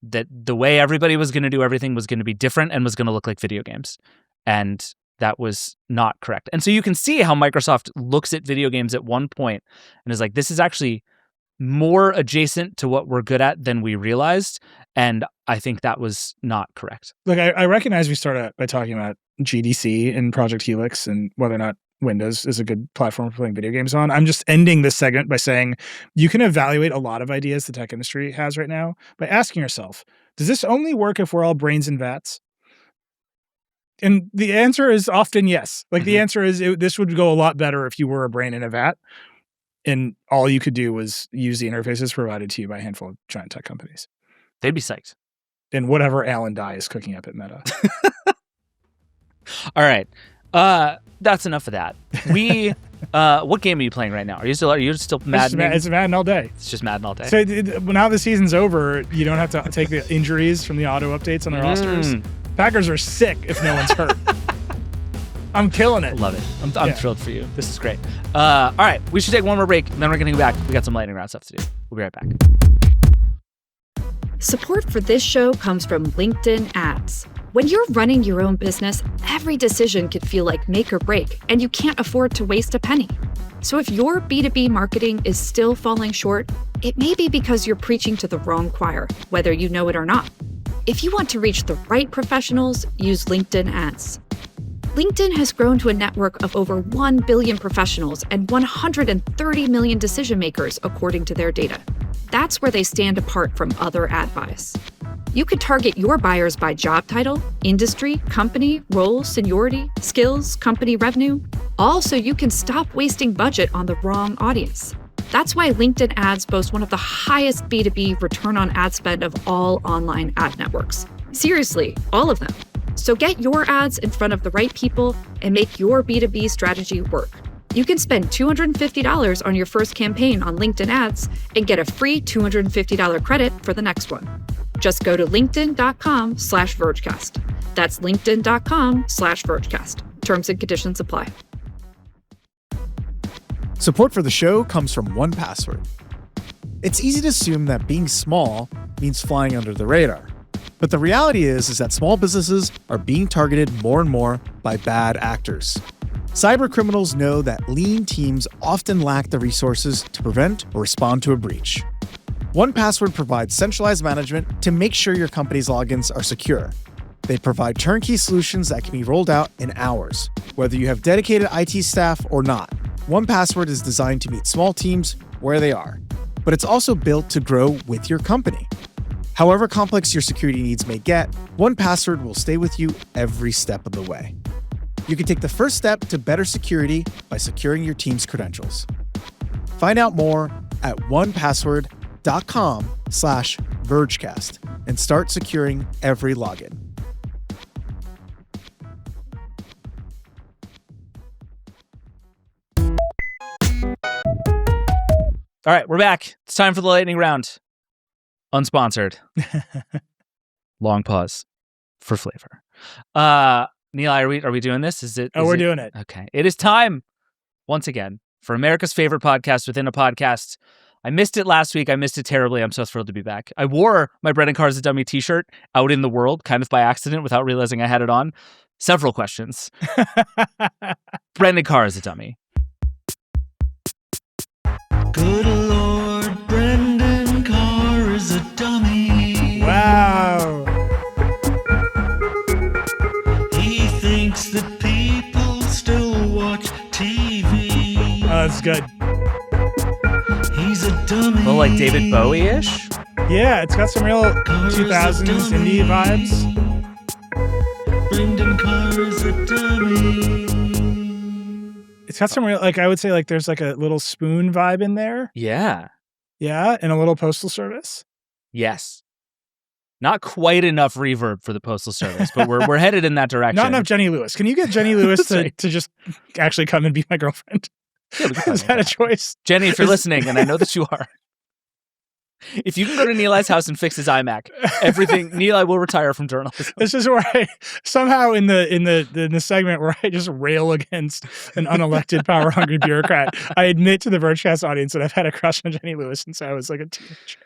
Speaker 1: that the way everybody was going to do everything was going to be different and was going to look like video games. And that was not correct. And so you can see how Microsoft looks at video games at one point and is like, this is actually more adjacent to what we're good at than we realized. And I think that was not correct.
Speaker 2: Look, I recognize we started by talking about GDC and Project Helix and whether or not Windows is a good platform for playing video games on. I'm just ending this segment by saying you can evaluate a lot of ideas the tech industry has right now by asking yourself, does this only work if we're all brains in vats? And the answer is often yes. Like the answer is this would go a lot better if you were a brain in a vat and all you could do was use the interfaces provided to you by a handful of giant tech companies.
Speaker 1: They'd be psyched.
Speaker 2: And whatever Alan Dye is cooking up at Meta.
Speaker 1: All right. That's enough of that. We, what game are you playing right now? Are you still Madden?
Speaker 2: It's Madden all day.
Speaker 1: It's just Madden all day.
Speaker 2: So now the season's over, you don't have to take the injuries from the auto updates on the rosters. Packers are sick if no one's hurt. I'm killing it.
Speaker 1: Love it. I'm thrilled for you. This is great. All right, we should take one more break, and then we're going to go back. We got some lightning round stuff to do. We'll be right back.
Speaker 6: Support for this show comes from LinkedIn Ads. When you're running your own business, every decision could feel like make or break, and you can't afford to waste a penny. So if your B2B marketing is still falling short, it may be because you're preaching to the wrong choir, whether you know it or not. If you want to reach the right professionals, use LinkedIn Ads. LinkedIn has grown to a network of over 1 billion professionals and 130 million decision makers, according to their data. That's where they stand apart from other ad buys. You could target your buyers by job title, industry, company, role, seniority, skills, company revenue, all so you can stop wasting budget on the wrong audience. That's why LinkedIn Ads boast one of the highest B2B return on ad spend of all online ad networks. Seriously, all of them. So get your ads in front of the right people and make your B2B strategy work. You can spend $250 on your first campaign on LinkedIn Ads and get a free $250 credit for the next one. Just go to linkedin.com/Vergecast. That's linkedin.com/Vergecast. Terms and conditions apply.
Speaker 7: Support for the show comes from 1Password. It's easy to assume that being small means flying under the radar. But the reality is that small businesses are being targeted more and more by bad actors. Cybercriminals know that lean teams often lack the resources to prevent or respond to a breach. 1Password provides centralized management to make sure your company's logins are secure. They provide turnkey solutions that can be rolled out in hours, whether you have dedicated IT staff or not. 1Password is designed to meet small teams where they are, but it's also built to grow with your company. However complex your security needs may get, 1Password will stay with you every step of the way. You can take the first step to better security by securing your team's credentials. Find out more at 1password.com/Vergecast and start securing every login.
Speaker 1: All right, we're back. It's time for the lightning round. Unsponsored. Long pause for flavor. Nilay, are we doing this?
Speaker 2: We're doing it.
Speaker 1: Okay. It is time, once again, for America's favorite podcast within a podcast. I missed it last week. I missed it terribly. I'm so thrilled to be back. I wore my Brendan Carr is a Dummy t-shirt out in the world, kind of by accident, without realizing I had it on. Several questions. Brendan Carr is a dummy.
Speaker 8: Good Lord, Brendan Carr is a dummy.
Speaker 2: Wow.
Speaker 8: He thinks that people still watch TV.
Speaker 2: Oh, that's good.
Speaker 8: He's a dummy.
Speaker 1: A little like David Bowie-ish.
Speaker 2: Yeah, it's got some real 2000s indie vibes.
Speaker 8: Brendan Carr is a dummy.
Speaker 2: It's got some real, like, I would say, like, there's like a little Spoon vibe in there.
Speaker 1: Yeah.
Speaker 2: Yeah, and a little Postal Service.
Speaker 1: Yes. Not quite enough reverb for the Postal Service, but we're headed in that direction.
Speaker 2: Not enough Jenny Lewis. Can you get Jenny Lewis to just actually come and be my girlfriend?
Speaker 1: Yeah, we can
Speaker 2: Is that a choice?
Speaker 1: Jenny, if you're listening, and I know that you are, if you can go to Nilay's house and fix his iMac, everything, Nilay will retire from journalism.
Speaker 2: This is where I somehow in the segment where I just rail against an unelected power hungry bureaucrat, I admit to the Vergecast audience that I've had a crush on Jenny Lewis since I was like a teenager.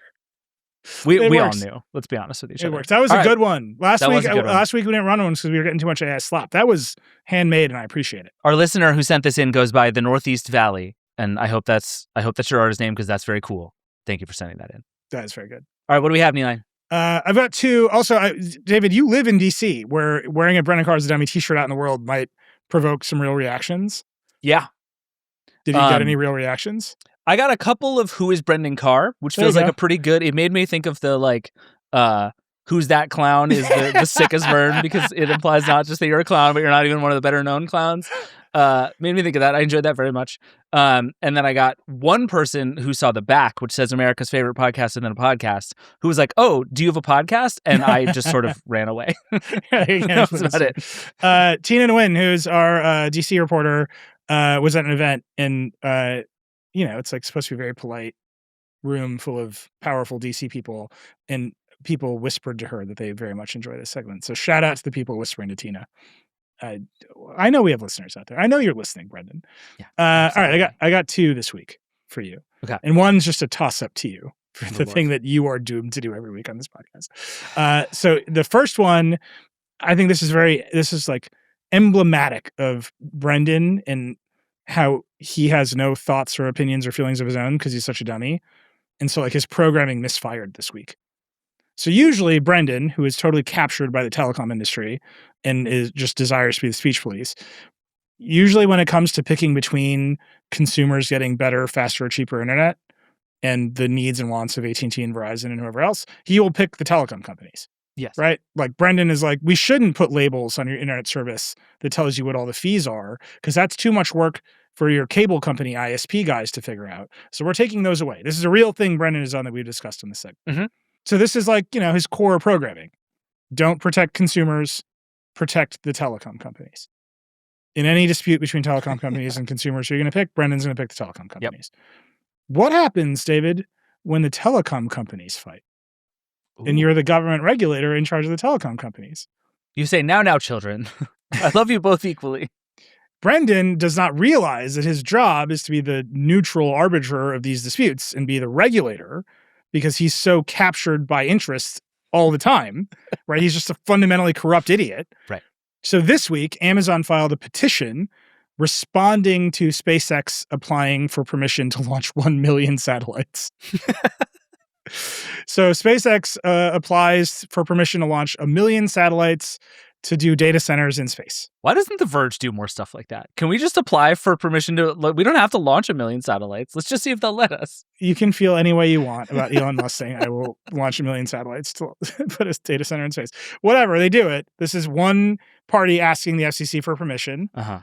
Speaker 1: We all knew. Let's be honest with each other.
Speaker 2: It works. That was a good one. Last week we didn't run one because we were getting too much AI slop. That was handmade and I appreciate it.
Speaker 1: Our listener who sent this in goes by the Northeast Valley, and I hope that's your artist name because that's very cool. Thank you for sending that in.
Speaker 2: That is very good.
Speaker 1: All right, what do we have, Nilay?
Speaker 2: I've got two. Also, David, you live in DC, where wearing a Brendan Carr is a Dummy t-shirt out in the world might provoke some real reactions.
Speaker 1: Yeah.
Speaker 2: Did you get any real reactions?
Speaker 1: I got a couple of Who is Brendan Carr, which feels like a pretty good. It made me think of the Who's That Clown is the sickest burn because it implies not just that you're a clown, but you're not even one of the better known clowns. Made me think of that. I enjoyed that very much. And then I got one person who saw the back, which says America's favorite podcast and then a podcast, who was like, "Oh, do you have a podcast?" And I just sort of ran away. That was about it.
Speaker 2: Tina Nguyen, who's our DC reporter, was at an event and it's like supposed to be a very polite room full of powerful DC people, and people whispered to her that they very much enjoy this segment. So shout out to the people whispering to Tina. I know we have listeners out there. I know you're listening, Brendan.
Speaker 1: Yeah.
Speaker 2: All right, I got two this week for you.
Speaker 1: Okay.
Speaker 2: And one's just a toss up to you for the thing that you are doomed to do every week on this podcast. So the first one, I think this is like emblematic of Brendan and how he has no thoughts or opinions or feelings of his own because he's such a dummy. And so like his programming misfired this week. So usually Brendan, who is totally captured by the telecom industry and desires to be the speech police, usually when it comes to picking between consumers getting better, faster, cheaper internet and the needs and wants of AT&T and Verizon and whoever else, he will pick the telecom companies.
Speaker 1: Yes.
Speaker 2: Right? Like Brendan is like, we shouldn't put labels on your internet service that tells you what all the fees are because that's too much work for your cable company ISP guys to figure out. So we're taking those away. This is a real thing Brendan has done that we've discussed in this segment.
Speaker 1: Mm-hmm.
Speaker 2: So this is like, his core programming. Don't protect consumers, protect the telecom companies. In any dispute between telecom companies and consumers, who you're going to pick, Brendan's going to pick the telecom companies. Yep. What happens, David, when the telecom companies fight? Ooh. And you're the government regulator in charge of the telecom companies?
Speaker 1: You say, now, children. I love you both equally.
Speaker 2: Brendan does not realize that his job is to be the neutral arbiter of these disputes and be the regulator, because he's so captured by interests all the time, right? He's just a fundamentally corrupt idiot.
Speaker 1: Right.
Speaker 2: So this week, Amazon filed a petition responding to SpaceX applying for permission to launch 1 million satellites. So SpaceX applies for permission to launch 1 million satellites to do data centers in space.
Speaker 1: Why doesn't The Verge do more stuff like that? Can we just apply for permission to... We don't have to launch 1 million satellites. Let's just see if they'll let us.
Speaker 2: You can feel any way you want about Elon Musk saying, I will launch 1 million satellites to put a data center in space. Whatever, they do it. This is one party asking the FCC for permission.
Speaker 1: Uh-huh.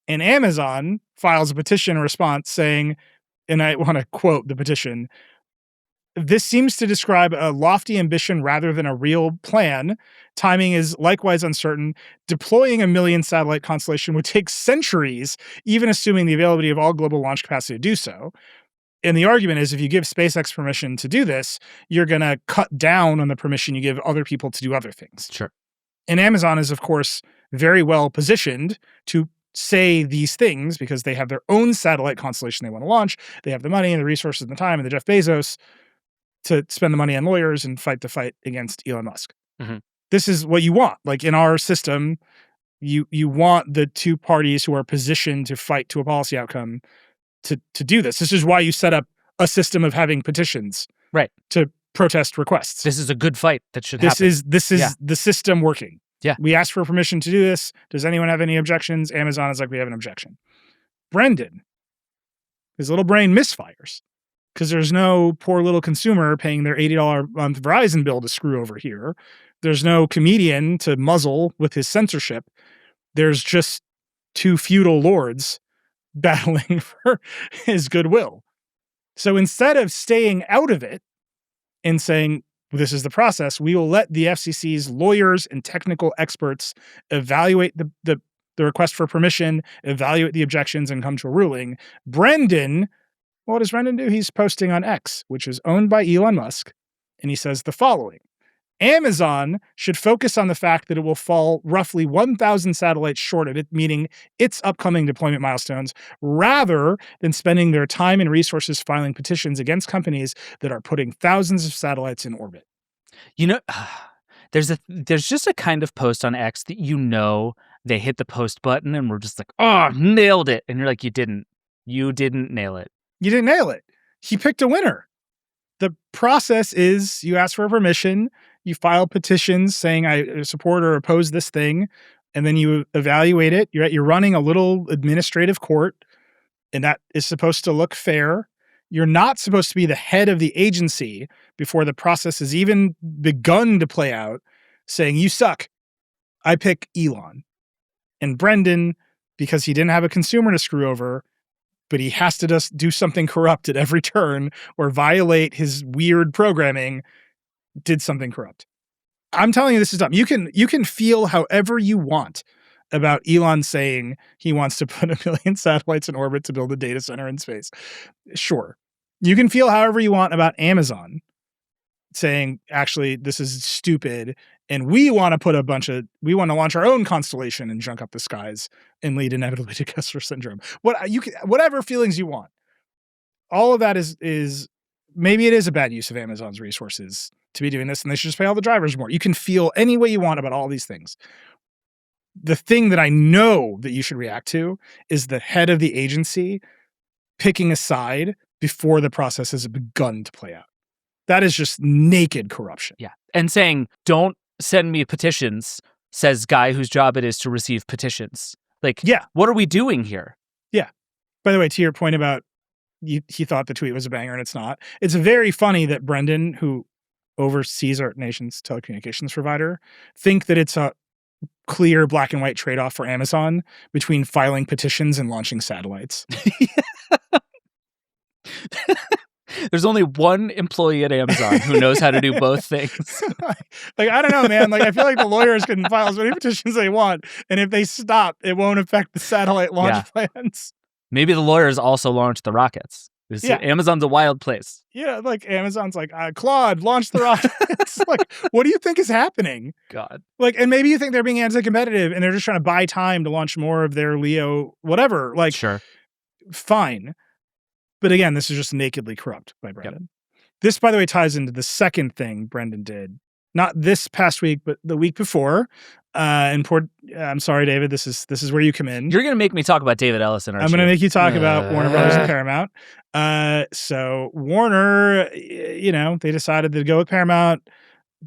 Speaker 2: And Amazon files a petition response saying, and I want to quote the petition, "This seems to describe a lofty ambition rather than a real plan. Timing is likewise uncertain. Deploying 1 million satellite constellation would take centuries, even assuming the availability of all global launch capacity to do so." And the argument is if you give SpaceX permission to do this, you're going to cut down on the permission you give other people to do other things.
Speaker 1: Sure.
Speaker 2: And Amazon is, of course, very well positioned to say these things because they have their own satellite constellation they want to launch. They have the money and the resources and the time and the Jeff Bezos to spend the money on lawyers and fight the fight against Elon Musk.
Speaker 1: Mm-hmm.
Speaker 2: This is what you want. Like in our system, you want the two parties who are positioned to fight to a policy outcome to do this. This is why you set up a system of having petitions,
Speaker 1: right,
Speaker 2: to protest requests.
Speaker 1: This is a good fight that should happen.
Speaker 2: This is the system working.
Speaker 1: Yeah.
Speaker 2: We asked for permission to do this. Does anyone have any objections? Amazon is like, we have an objection. Brendan, his little brain misfires because there's no poor little consumer paying their $80 a month Verizon bill to screw over here. There's no comedian to muzzle with his censorship. There's just two feudal lords battling for his goodwill. So instead of staying out of it and saying, this is the process, we will let the FCC's lawyers and technical experts evaluate the request for permission, evaluate the objections, and come to a ruling. Brendan, what does Brendan do? He's posting on X, which is owned by Elon Musk, and he says the following. Amazon should focus on the fact that it will fall roughly 1,000 satellites short of it, meaning its upcoming deployment milestones, rather than spending their time and resources filing petitions against companies that are putting thousands of satellites in orbit.
Speaker 1: You know, there's just a kind of post on X that they hit the post button and we're just like, oh, nailed it. And you're like, you didn't nail it.
Speaker 2: You didn't nail it. He picked a winner. The process is you ask for permission, you file petitions saying I support or oppose this thing, and then you evaluate it. You're running a little administrative court, and that is supposed to look fair. You're not supposed to be the head of the agency before the process has even begun to play out, saying, you suck. I pick Elon. And Brendan, because he didn't have a consumer to screw over, but he has to just do something corrupt at every turn or violate his weird programming, did something corrupt. I'm telling you, this is dumb. You can feel however you want about Elon saying he wants to put 1 million satellites in orbit to build a data center in space. Sure. You can feel however you want about Amazon saying, actually, this is stupid. And we want to launch our own constellation and junk up the skies and lead inevitably to Kessler syndrome. Whatever feelings you want. All of that is maybe it is a bad use of Amazon's resources to be doing this, and they should just pay all the drivers more. You can feel any way you want about all these things. The thing that I know that you should react to is the head of the agency picking a side before the process has begun to play out. That is just naked corruption.
Speaker 1: Yeah. And saying, don't send me petitions, says guy whose job it is to receive petitions. Like,
Speaker 2: yeah.
Speaker 1: What are we doing here?
Speaker 2: Yeah. By the way, to your point about he thought the tweet was a banger and it's not. It's very funny that Brendan, who oversees our nation's telecommunications provider, think that it's a clear black and white trade-off for Amazon between filing petitions and launching satellites.
Speaker 1: There's only one employee at Amazon who knows how to do both things.
Speaker 2: Like, I don't know, man. Like, I feel like the lawyers can file as many petitions they want, and if they stop, it won't affect the satellite launch plans. Maybe
Speaker 1: the lawyers also launch the rockets. Yeah. Amazon's a wild place.
Speaker 2: Yeah, like Amazon's like, Claude, launch the rockets. Like, what do you think is happening?
Speaker 1: God.
Speaker 2: Like, and maybe you think they're being anti-competitive and they're just trying to buy time to launch more of their Leo, whatever. Like,
Speaker 1: sure.
Speaker 2: Fine. But again, this is just nakedly corrupt by Brendan. Yep. This, by the way, ties into the second thing Brendan did. Not this past week, but the week before I'm sorry, David. This is where you come in.
Speaker 1: You're going to make me talk about David Ellison, aren't
Speaker 2: I'm going to
Speaker 1: you?
Speaker 2: make you talk about Warner Bros. And Paramount. So Warner, they decided to go with Paramount.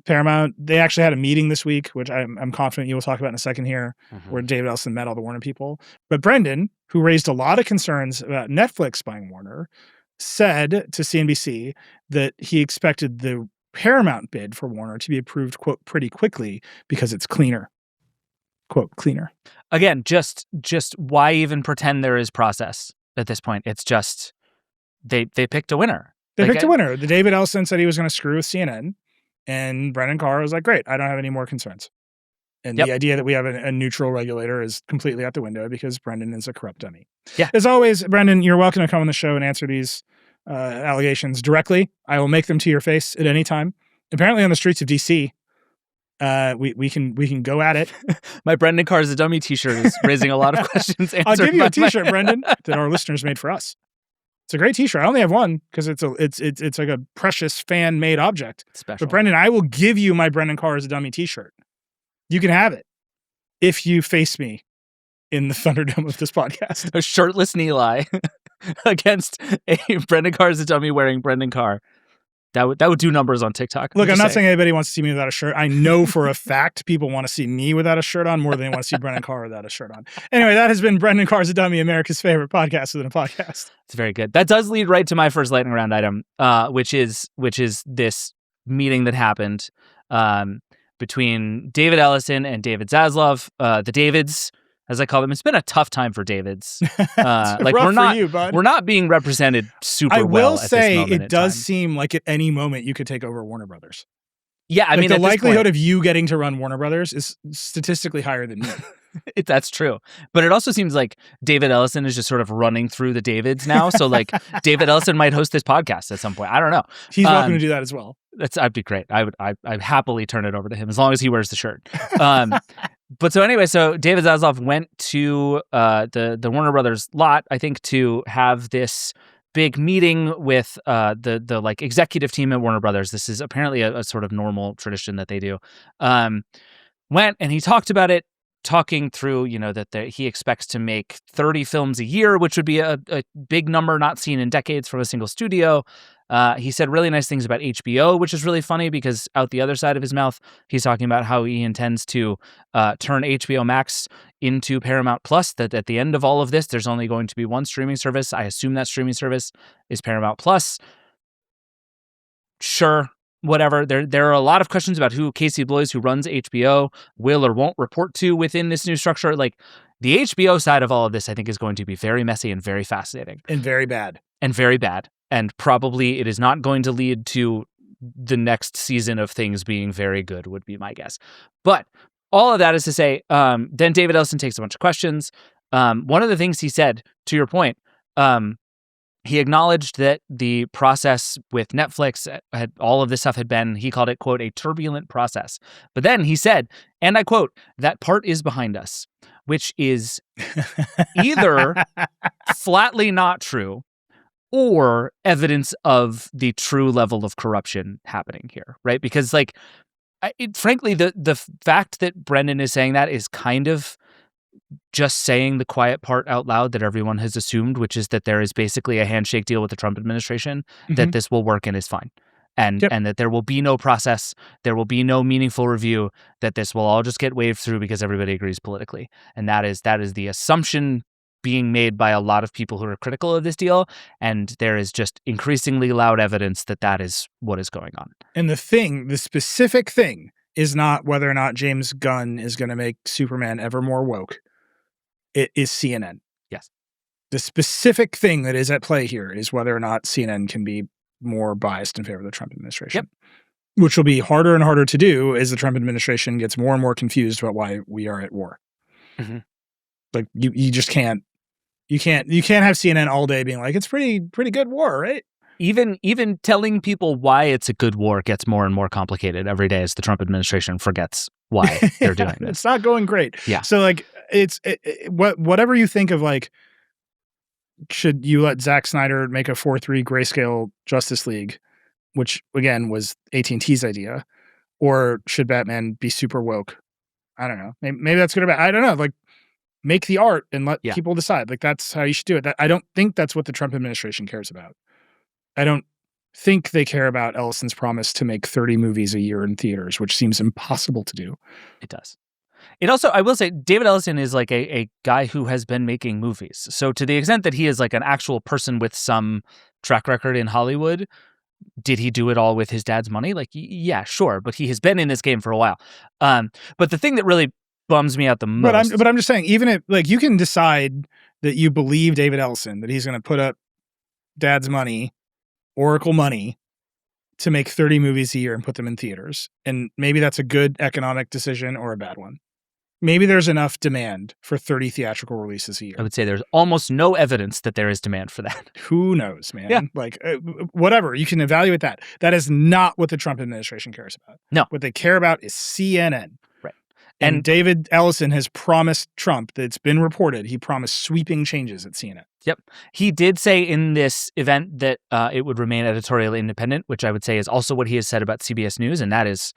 Speaker 2: Paramount, they actually had a meeting this week, which I'm confident you will talk about in a second here, where David Ellison met all the Warner people. But Brendan, who raised a lot of concerns about Netflix buying Warner, said to CNBC that he expected the Paramount bid for Warner to be approved, quote, pretty quickly because it's cleaner. Quote, cleaner.
Speaker 1: Again, just why even pretend there is process at this point? It's just they picked a winner.
Speaker 2: They picked a winner. The David Ellison said he was going to screw with CNN, and Brendan Carr was like, great, I don't have any more concerns. And the idea that we have a neutral regulator is completely out the window because Brendan is a corrupt dummy.
Speaker 1: Yeah.
Speaker 2: As always, Brendan, you're welcome to come on the show and answer these allegations directly. I will make them to your face at any time. Apparently on the streets of DC, we can go at it.
Speaker 1: My Brendan Carr is a dummy t-shirt is raising a lot of questions.
Speaker 2: I'll give you a t-shirt, Brendan, that our listeners made for us. It's a great t-shirt. I only have one because it's like a precious fan-made object.
Speaker 1: Special.
Speaker 2: But Brendan, I will give you my Brendan Carr is a dummy t-shirt. You can have it if you face me in the Thunderdome of this podcast.
Speaker 1: A shirtless Nilay against a Brendan Carr is a dummy wearing Brendan Carr. That would do numbers on TikTok.
Speaker 2: Look, I'm not saying anybody wants to see me without a shirt. I know for a fact people want to see me without a shirt on more than they want to see Brendan Carr without a shirt on. Anyway, that has been Brendan Carr's a Dummy, America's favorite podcast within a podcast.
Speaker 1: It's very good. That does lead right to my first lightning round item, which is this meeting that happened between David Ellison and David Zaslav, the Davids, as I call them. It's been a tough time for Davids. We're not being represented super well.
Speaker 2: I will
Speaker 1: at
Speaker 2: say
Speaker 1: this moment
Speaker 2: it does
Speaker 1: time.
Speaker 2: seem like at any moment you could take over Warner Brothers.
Speaker 1: Yeah, I mean,
Speaker 2: the
Speaker 1: at this
Speaker 2: likelihood
Speaker 1: point,
Speaker 2: of you getting to run Warner Brothers is statistically higher than me.
Speaker 1: That's true. But it also seems like David Ellison is just sort of running through the Davids now. So like David Ellison might host this podcast at some point. I don't know.
Speaker 2: He's welcome to do that as well.
Speaker 1: That'd be great. I'd happily turn it over to him as long as he wears the shirt. But so anyway, so David Zaslav went to the Warner Brothers lot, I think, to have this big meeting with the like executive team at Warner Brothers. This is apparently a sort of normal tradition that they do. Went and he talked about it, talking through, that he expects to make 30 films a year, which would be a big number not seen in decades from a single studio. He said really nice things about HBO, which is really funny because out the other side of his mouth, he's talking about how he intends to turn HBO Max into Paramount Plus, that at the end of all of this, there's only going to be one streaming service. I assume that streaming service is Paramount Plus. Sure. Whatever. There are a lot of questions about who Casey Bloys, who runs HBO, will or won't report to within this new structure. Like the HBO side of all of this, I think, is going to be very messy and very fascinating.
Speaker 2: And very bad.
Speaker 1: And probably it is not going to lead to the next season of things being very good, would be my guess. But all of that is to say, then David Ellison takes a bunch of questions. One of the things he said, to your point, he acknowledged that the process with Netflix, all of this stuff had been, he called it, quote, a turbulent process. But then he said, and I quote, that part is behind us, which is either flatly not true or evidence of the true level of corruption happening here, right? Because frankly, the fact that Brendan is saying that is kind of just saying the quiet part out loud that everyone has assumed, which is that there is basically a handshake deal with the Trump administration, that this will work and is fine. And that there will be no process, there will be no meaningful review, that this will all just get waved through because everybody agrees politically. And that is the assumption being made by a lot of people who are critical of this deal. And there is just increasingly loud evidence that that is what is going on.
Speaker 2: And the specific thing is not whether or not James Gunn is going to make Superman ever more woke. It is CNN.
Speaker 1: Yes.
Speaker 2: The specific thing that is at play here is whether or not CNN can be more biased in favor of the Trump administration. Yep. Which will be harder and harder to do as the Trump administration gets more and more confused about why we are at war. Mm-hmm. Like you just can't. You can't have CNN all day being like, it's pretty good war, right?
Speaker 1: Even telling people why it's a good war gets more and more complicated every day as the Trump administration forgets why they're doing this.
Speaker 2: It's not going great.
Speaker 1: Yeah.
Speaker 2: So whatever you think of, like, should you let Zack Snyder make a 4:3 grayscale Justice League, which again was AT&T's idea, or should Batman be super woke? I don't know. Maybe that's good or bad. I don't know. Like, make the art and let
Speaker 1: Yeah.
Speaker 2: people decide. Like, that's how you should do it. I don't think that's what the Trump administration cares about. I don't think they care about Ellison's promise to make 30 movies a year in theaters, which seems impossible to do.
Speaker 1: It does. It also, I will say, David Ellison is like a guy who has been making movies. So to the extent that he is like an actual person with some track record in Hollywood, did he do it all with his dad's money? Like, yeah, sure. But he has been in this game for a while. But the thing that really bums me out the most.
Speaker 2: But I'm just saying, even if, like, you can decide that you believe David Ellison, that he's going to put up dad's money, Oracle money, to make 30 movies a year and put them in theaters. And maybe that's a good economic decision or a bad one. Maybe there's enough demand for 30 theatrical releases a year.
Speaker 1: I would say there's almost no evidence that there is demand for that.
Speaker 2: Who knows, man?
Speaker 1: Yeah.
Speaker 2: Like, whatever. You can evaluate that. That is not what the Trump administration cares about.
Speaker 1: No.
Speaker 2: What they care about is CNN.
Speaker 1: Right.
Speaker 2: And David Ellison has promised Trump, that's been reported, he promised sweeping changes at CNN.
Speaker 1: Yep. He did say in this event that it would remain editorially independent, which I would say is also what he has said about CBS News, and that is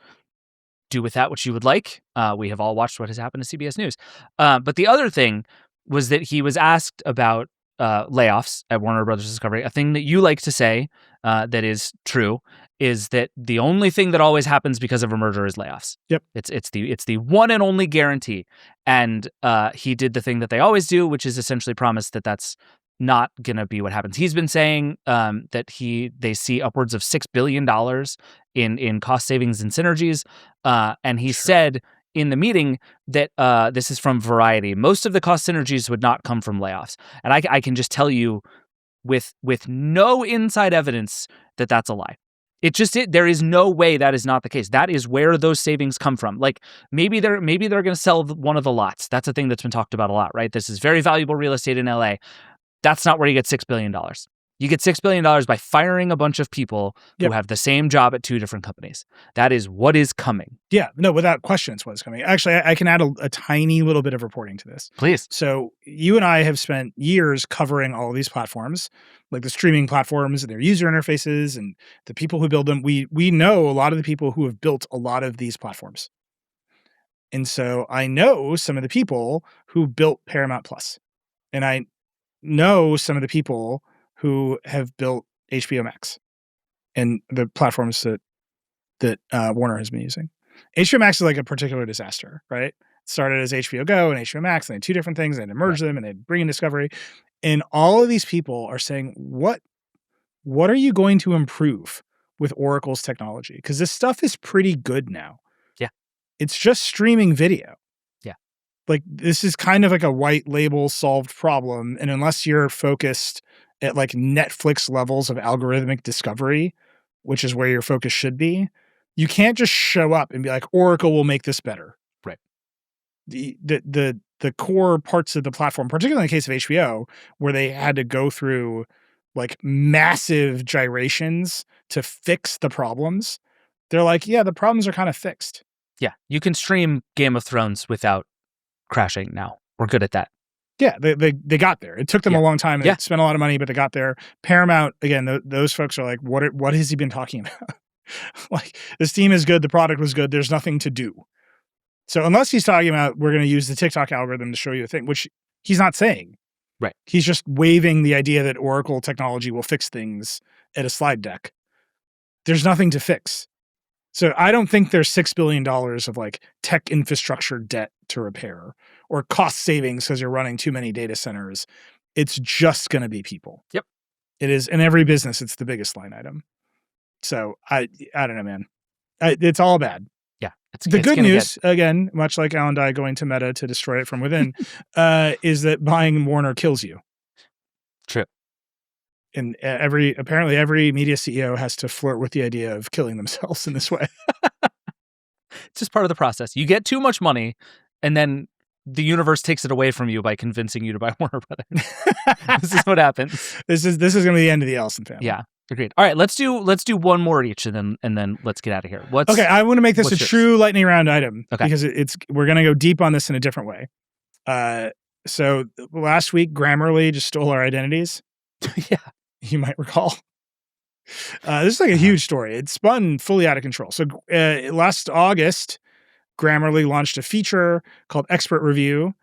Speaker 1: do with that what you would like. We have all watched what has happened to CBS News. But the other thing was that he was asked about layoffs at Warner Bros. Discovery. A thing that you like to say that is true is that the only thing that always happens because of a merger is layoffs.
Speaker 2: Yep.
Speaker 1: It's the one and only guarantee. And he did the thing that they always do, which is essentially promise that that's not going to be what happens. He's been saying that they see upwards of $6 billion in cost savings and synergies. And he said in the meeting that this is from Variety. Most of the cost synergies would not come from layoffs. And I can just tell you with no inside evidence that that's a lie. There is no way that is not the case. That is where those savings come from. Like maybe they're going to sell one of the lots. That's a thing that's been talked about a lot, right? This is very valuable real estate in LA. That's not where you get $6 billion. You get $6 billion by firing a bunch of people who have the same job at two different companies. That is what is coming.
Speaker 2: Yeah, no, without question, it's what is coming. Actually, I can add a tiny little bit of reporting to this.
Speaker 1: Please.
Speaker 2: So you and I have spent years covering all of these platforms, like the streaming platforms and their user interfaces and the people who build them. We know a lot of the people who have built a lot of these platforms. And so I know some of the people who built Paramount Plus. And I know some of the people who have built HBO Max and the platforms that Warner has been using. HBO Max is like a particular disaster, right? It started as HBO Go and HBO Max, and they had two different things, and they merged them, and they bring in Discovery. And all of these people are saying, what are you going to improve with Oracle's technology? Because this stuff is pretty good now.
Speaker 1: Yeah.
Speaker 2: It's just streaming video. Like, this is kind of like a white label solved problem. And unless you're focused at like Netflix levels of algorithmic discovery, which is where your focus should be, you can't just show up and be like, Oracle will make this better.
Speaker 1: Right.
Speaker 2: The core parts of the platform, particularly in the case of HBO, where they had to go through like massive gyrations to fix the problems, they're like, yeah, the problems are kind of fixed.
Speaker 1: Yeah. You can stream Game of Thrones without crashing now. We're good at that.
Speaker 2: Yeah, they got there. It took them a long time. They spent a lot of money, but they got there. Paramount, again, those folks are like, what has he been talking about? Like, this team is good. The product was good. There's nothing to do. So unless he's talking about we're going to use the TikTok algorithm to show you a thing, which he's not saying.
Speaker 1: Right.
Speaker 2: He's just waving the idea that Oracle technology will fix things at a slide deck. There's nothing to fix. So I don't think there's $6 billion of like tech infrastructure debt to repair or cost savings because you're running too many data centers. It's just going to be people.
Speaker 1: Yep.
Speaker 2: It is in every business. It's the biggest line item. So I don't know, man. It's all bad.
Speaker 1: Yeah.
Speaker 2: The good news, again, much like Alan Dye going to Meta to destroy it from within, is that buying Warner kills you.
Speaker 1: True.
Speaker 2: And apparently every media CEO has to flirt with the idea of killing themselves in this way.
Speaker 1: It's just part of the process. You get too much money, and then the universe takes it away from you by convincing you to buy Warner Brothers. This is what happens.
Speaker 2: This is going to be the end of the Ellison family.
Speaker 1: Yeah, agreed. All right, let's do one more each, and then let's get out of here.
Speaker 2: Okay, I want to make this a true lightning round item because we're going to go deep on this in a different way. So last week, Grammarly just stole our identities.
Speaker 1: Yeah.
Speaker 2: You might recall. This is like a huge story. It spun fully out of control. So last August, Grammarly launched a feature called Expert Review,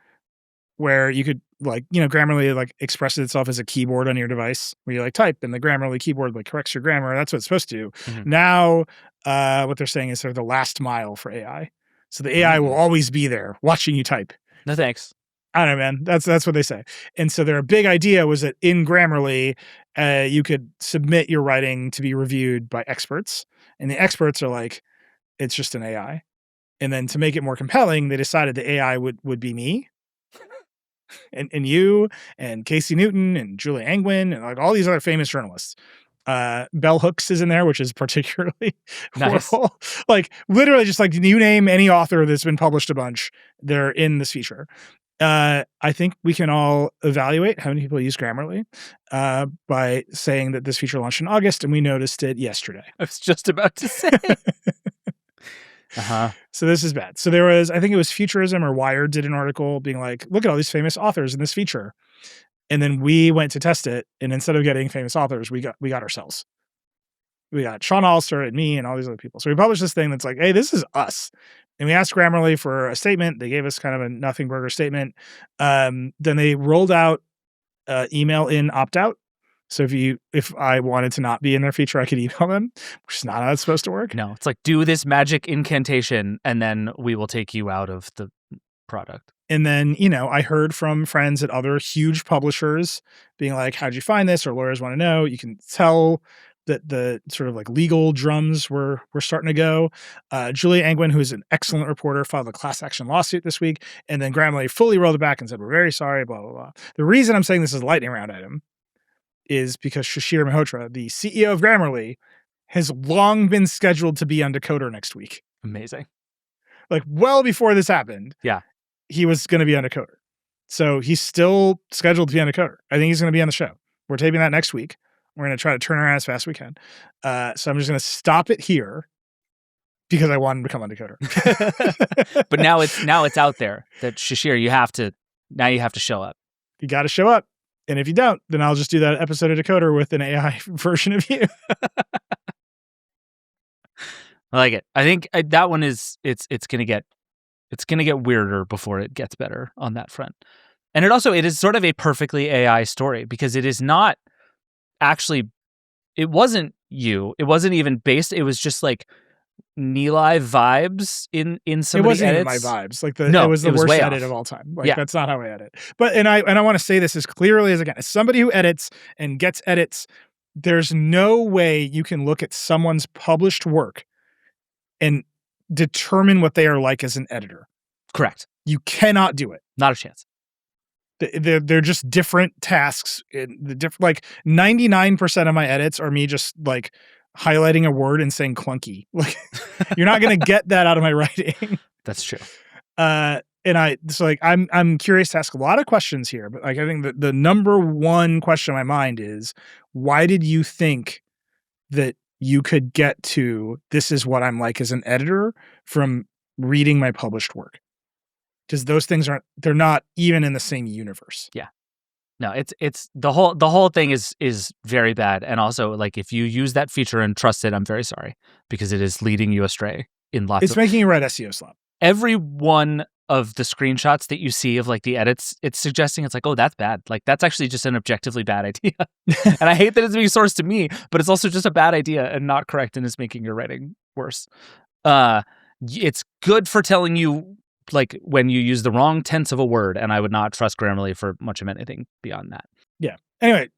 Speaker 2: where you could Grammarly expresses itself as a keyboard on your device where you type and the Grammarly keyboard corrects your grammar. That's what it's supposed to do.
Speaker 1: Mm-hmm.
Speaker 2: Now, what they're saying is they're the last mile for AI. So the AI will always be there watching you type.
Speaker 1: No thanks.
Speaker 2: I don't know, man. That's what they say. And so their big idea was that in Grammarly, you could submit your writing to be reviewed by experts. And the experts are like, it's just an AI. And then to make it more compelling, they decided the AI would be me. And you and Casey Newton and Julie Angwin and all these other famous journalists. Bell Hooks is in there, which is particularly
Speaker 1: nice.
Speaker 2: horrible. Literally just you name any author that's been published a bunch, they're in this feature. I think we can all evaluate how many people use Grammarly by saying that this feature launched in August and we noticed it yesterday.
Speaker 1: I was just about to say.
Speaker 2: So this is bad. So there was, I think it was Futurism or Wired did an article being look at all these famous authors in this feature. And then we went to test it. And instead of getting famous authors, we got ourselves. We got Sean Alster and me and all these other people. So we published this thing that's hey, this is us. And we asked Grammarly for a statement. They gave us kind of a nothing burger statement. Then they rolled out email in opt-out. So if I wanted to not be in their feature, I could email them, which is not how it's supposed to work.
Speaker 1: No, it's do this magic incantation and then we will take you out of the product.
Speaker 2: And then, I heard from friends at other huge publishers being how'd you find this? Or lawyers want to know. You can tell that the sort of legal drums were starting to go. Julia Angwin, who's an excellent reporter, filed a class action lawsuit this week. And then Grammarly fully rolled it back and said, we're very sorry, blah, blah, blah. The reason I'm saying this is a lightning round item is because Shishir Malhotra, the CEO of Grammarly, has long been scheduled to be on Decoder next week.
Speaker 1: Amazing.
Speaker 2: Well before this happened.
Speaker 1: Yeah.
Speaker 2: He was going to be on Decoder. So he's still scheduled to be on Decoder. I think he's going to be on the show. We're taping that next week. We're going to try to turn around as fast as we can. So I'm just going to stop it here because I want him to come on Decoder.
Speaker 1: But now it's out there that Shishir, you have to show up.
Speaker 2: You got to show up. And if you don't, then I'll just do that episode of Decoder with an AI version of you.
Speaker 1: I like it. I think that one is it's gonna get weirder before it gets better on that front. And it is sort of a perfectly AI story because it is not actually. It wasn't you. It wasn't even based. It was just Nilay vibes in some
Speaker 2: it
Speaker 1: of the edits.
Speaker 2: It wasn't even my vibes.
Speaker 1: No,
Speaker 2: it was the worst
Speaker 1: way
Speaker 2: edit
Speaker 1: off.
Speaker 2: of all time.
Speaker 1: Yeah.
Speaker 2: That's not how I edit. But and I want to say this as clearly as I can. As somebody who edits and gets edits, there's no way you can look at someone's published work and determine what they are like as an editor.
Speaker 1: Correct.
Speaker 2: You cannot do it.
Speaker 1: Not a chance.
Speaker 2: They're just different tasks. The 99% of my edits are me just highlighting a word and saying clunky. You're not going to get that out of my writing.
Speaker 1: That's true.
Speaker 2: And I'm curious to ask a lot of questions here, but I think that the number one question in my mind is, why did you think that you could get to this is what I'm like as an editor from reading my published work? Because those things they're not even in the same universe.
Speaker 1: Yeah. No, it's the whole thing is very bad. And also if you use that feature and trust it, I'm very sorry because it is leading you astray in lots
Speaker 2: It's making you write SEO slop.
Speaker 1: Every one of the screenshots that you see of the edits, it's suggesting oh, that's bad. That's actually just an objectively bad idea. And I hate that it's being sourced to me, but it's also just a bad idea and not correct and is making your writing worse. It's good for telling you when you use the wrong tense of a word, and I would not trust Grammarly for much of anything beyond that.
Speaker 2: Yeah. Anyway,